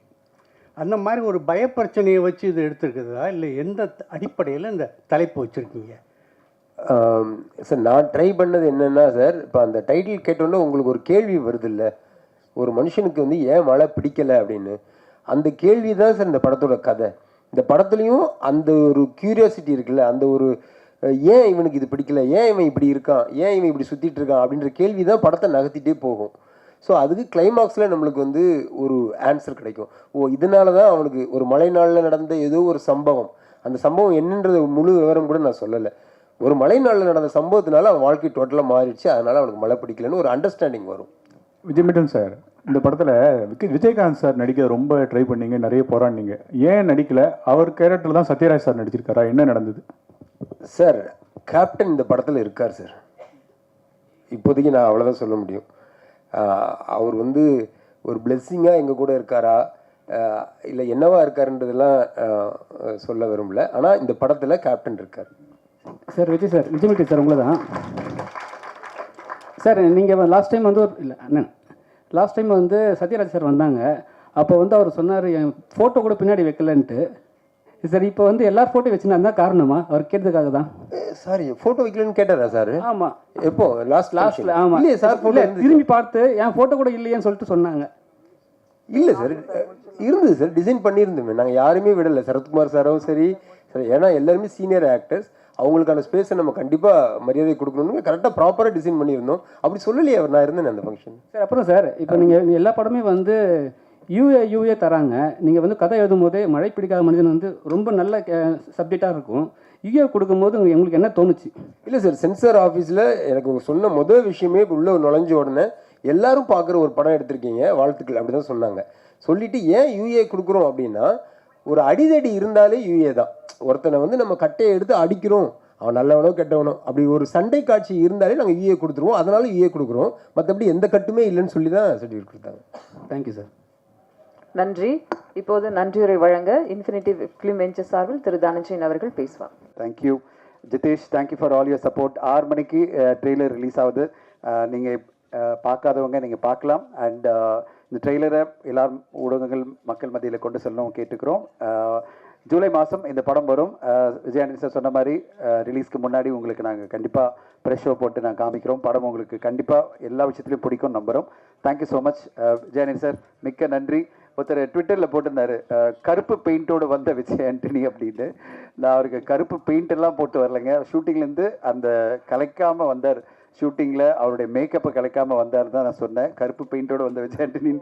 அந்த மாதிரி ஒரு பயப்பிரச்சனையை வச்சு இது எடுத்துருக்குதா, இல்லை எந்த அடிப்படையில் இந்த தலைப்பு வச்சுருக்கீங்க? சார், நான் ட்ரை பண்ணது என்னென்னா சார், இப்போ அந்த டைட்டில் கேட்டோன்னே உங்களுக்கு ஒரு கேள்வி வருது இல்லை, ஒரு மனுஷனுக்கு வந்து ஏன் மழை பிடிக்கலை அப்படின்னு. அந்த கேள்வி தான் சார் இந்த படத்தோட கதை. இந்த படத்துலையும் அந்த ஒரு க்யூரியாசிட்டி இருக்குல்ல, அந்த ஒரு ஏன் இவனுக்கு இது பிடிக்கல, ஏன் இவன் இப்படி இருக்கான், ஏன் இவன் இப்படி சுற்றிட்டு இருக்கான் அப்படின்ற கேள்வி தான் படத்தை நகர்த்திட்டே போகும். ஸோ அதுக்கு கிளைமாக்ஸில் நம்மளுக்கு வந்து ஒரு ஆன்சர் கிடைக்கும். இதனால தான் அவனுக்கு ஒரு மழை நாளில் நடந்த ஏதோ ஒரு சம்பவம், அந்த சம்பவம் என்னன்றது முழு விவரம் கூட நான் சொல்லலை. ஒரு மழை நாளில் நடந்த சம்பவத்தினால அவன் வாழ்க்கை டோட்டலாக மாறிடுச்சு, அதனால் அவனுக்கு மழை பிடிக்கலன்னு ஒரு அண்டர்ஸ்டாண்டிங் வரும். விஜய் மில்டன் சார், இந்த படத்தில் விஜயகாந்த் சார் நடிக்க ரொம்ப ட்ரை பண்ணீங்க, நிறைய போராடினீங்க. ஏன் நடிக்கல? அவர் கேரக்டர் தான் சத்யராஜ் சார் நடிச்சிருக்காரா? என்ன நடந்தது சார்? கேப்டன் இந்த படத்தில் இருக்கார் சார். இப்போதைக்கு நான் அவ்வளோதான் சொல்ல முடியும். அவர் வந்து ஒரு பிளெஸ்ஸிங்காக எங்கள் கூட இருக்காரா இல்லை என்னவா இருக்காருன்றதெல்லாம் சொல்ல விரும்பல. ஆனால் இந்த படத்தில் கேப்டன் இருக்கார். சார் விஜய் மில்டன் சார் உங்களை தான் சார். நீங்கள் லாஸ்ட் டைம் வந்து இல்லை அண்ணன், லாஸ்ட் டைம் வந்து சத்யராஜ் சார் வந்தாங்க. அப்போ வந்து அவர் சொன்னார் என் ஃபோட்டோ கூட பின்னாடி வைக்கலன்ட்டு. சார் இப்போ வந்து எல்லா ஃபோட்டோ வச்சுருந்தா காரணமா? அவர் கேட்டதுக்காக தான். சாரி, ஃபோட்டோ வைக்கலன்னு கேட்டாரா சார்? ஆமாம். எப்போ? லாஸ்ட்டில்? ஆமாம். இல்லையே சார், ஃபோட்டோ திரும்பி பார்த்து என் ஃபோட்டோ கூட இல்லையேன்னு சொல்லிட்டு சொன்னாங்க. இல்லை சார், இருந்தது சார், டிசைன் பண்ணியிருந்தோமே. நாங்கள் யாருமே விடலை, சரத்குமார் சாரும் சரி. ஏன்னா எல்லாருமே சீனியர் ஆக்டர்ஸ், அவங்களுக்கான ஸ்பேஸை நம்ம கண்டிப்பாக மரியாதை கொடுக்கணும்னு கரெக்டாக ப்ராப்பராக டிசைன் பண்ணியிருந்தோம். அப்படி சொல்லலையே அவர், நான் இருந்தேன் அந்த ஃபங்க்ஷன். சார் அப்புறம் சார், இப்போ நீங்கள் எல்லா படமே வந்து யூஏ தராங்க. நீங்கள் வந்து கதை எழுதும் போதே மழை பிடிக்காத மனிதன் வந்து ரொம்ப நல்ல சப்ஜெக்டாக இருக்கும். யூஏ கொடுக்கும்போது உங்களுக்கு என்ன தோணுச்சு? இல்லை சார், சென்சார் ஆஃபீஸில் எனக்கு சொன்ன முதல் விஷயமே உள்ளே நுழைஞ்ச உடனே எல்லாரும் பார்க்குற ஒரு படம் எடுத்திருக்கீங்க, வாழ்த்துக்கள் அப்படி தான் சொன்னாங்க. சொல்லிவிட்டு ஏன் யூஏ கொடுக்குறோம் அப்படின்னா, ஒரு அடிதடி இருந்தாலே யூஏ தான். ஒருத்தனை வந்து நம்ம கட்டையை எடுத்து அடிக்கிறோம், அவன் நல்லவனோ கெட்டவனோ, அப்படி ஒரு சண்டை காட்சி இருந்தாலே நாங்கள் யூஏ கொடுத்துருவோம். அதனால யூஏ கொடுக்குறோம், மற்றபடி எந்த கட்டுமே இல்லைன்னு சொல்லி தான் சர்டிஃபிகேட் கொடுத்தாங்க. Thank you sir. நன்றி. இப்போது நன்றியுரை வழங்க இன்ஃபினிட்டி ஃபிலிம் வெஞ்சர் சார்பில் திரு தனஞ்சயன் அவர்கள் பேசுவார். Thank you Jitesh, thank you for all your support. 6 மணிக்கு ட்ரெய்லர் ரிலீஸ் ஆகுது. நீங்கள் பார்க்காதவங்க நீங்கள் பார்க்கலாம். அண்ட் இந்த ட்ரெய்லரை எல்லாரும் ஊடகங்கள் மக்கள் மத்தியில் கொண்டு செல்லணும் கேட்டுக்கிறோம். ஜூலை மாதம் இந்த படம் வரும். விஜயானந்தி சார் சொன்ன மாதிரி ரிலீஸ்க்கு முன்னாடி உங்களுக்கு நாங்கள் கண்டிப்பாக ப்ரெஷ் ஷோ போட்டு நாங்கள் காமிக்கிறோம். படம் உங்களுக்கு கண்டிப்பாக எல்லா விஷயத்துலையும் பிடிக்கும் நம்புகிறோம். Thank you so much Vijayanandi sir, மிக்க நன்றி. ஒருத்தர் ட்விட்டரில் போட்டிருந்தாரு, கருப்பு பெயிண்டோடு வந்த விஜய் ஆண்டனி அப்படின்னு. நான் அவருக்கு கருப்பு பெயிண்ட் எல்லாம் போட்டு வரலைங்க, ஷூட்டிங்லேருந்து அந்த கலைக்காமல் வந்தார். ஷூட்டிங்கில் அவருடைய மேக்கப்பை கலைக்காமல் வந்தார் தான் நான் சொன்னேன். கருப்பு பெயிண்டோடு வந்த விஜய் ஆண்டனி.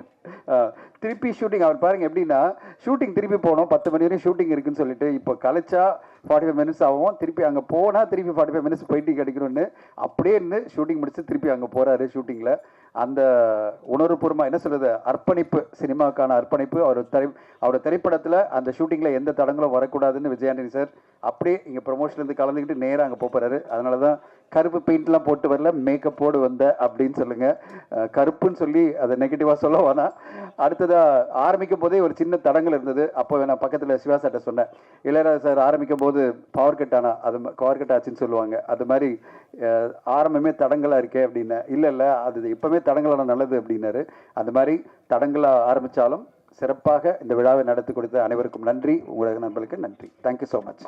திருப்பி ஷூட்டிங் அவர் பாருங்கள் எப்படின்னா, ஷூட்டிங் திருப்பி போனோம், 10 மணி வரையும் ஷூட்டிங் இருக்குன்னு சொல்லிட்டு இப்போ கலைச்சா 45 மினிட்ஸ் ஆகும். திருப்பி அங்கே போனால் திருப்பி 45 மினிட்ஸ் போயிட்டு கிடைக்கணும்னு அப்படியே இருந்து ஷூட்டிங் முடிச்சு திருப்பி அங்கே போகிறாரு. ஷூட்டிங்கில் அந்த உணர்வுபூர்வமாக என்ன சொல்கிறது, அர்ப்பணிப்பு, சினிமாவுக்கான அர்ப்பணிப்பு. அவரோட திரைப்படத்தில் அந்த ஷூட்டிங்கில் எந்த தடங்களும் வரக்கூடாதுன்னு விஜயாண்டனி சார் அப்படியே இங்கே ப்ரொமோஷன்லேருந்து கலந்துக்கிட்டு நேராக அங்கே போகிறாரு. அதனால தான் கருப்பு பெயிண்ட்லாம் போட்டு வரல, மேக்கப்போடு வந்த அப்படின்னு சொல்லுங்கள். கருப்புன்னு சொல்லி அதை நெகட்டிவாக சொல்ல வேணாம். அடுத்ததாக ஆரம்பிக்கும் போதே ஒரு சின்ன தடங்கள் இருந்தது. அப்போ நான் பக்கத்தில் சிவா சார்ட்ட சொன்னேன், இளையராஜா சார் ஆரம்பிக்கும் போது பவர் கட் ஆனா அது பவர் கட் ஆச்சுன்னு சொல்லுவாங்க, அது மாதிரி ஆரம்பமே தடங்களாக இருக்கே அப்படின்னு. இல்லை அது எப்பவுமே தடங்களான நல்லது அப்படின்னாரு. அந்த மாதிரி தடங்களாக ஆரம்பித்தாலும் சிறப்பாக இந்த விழாவை நடத்தி கொடுத்த அனைவருக்கும் நன்றி. ஊடக நண்பர்களுக்கு நன்றி. Thank you so much.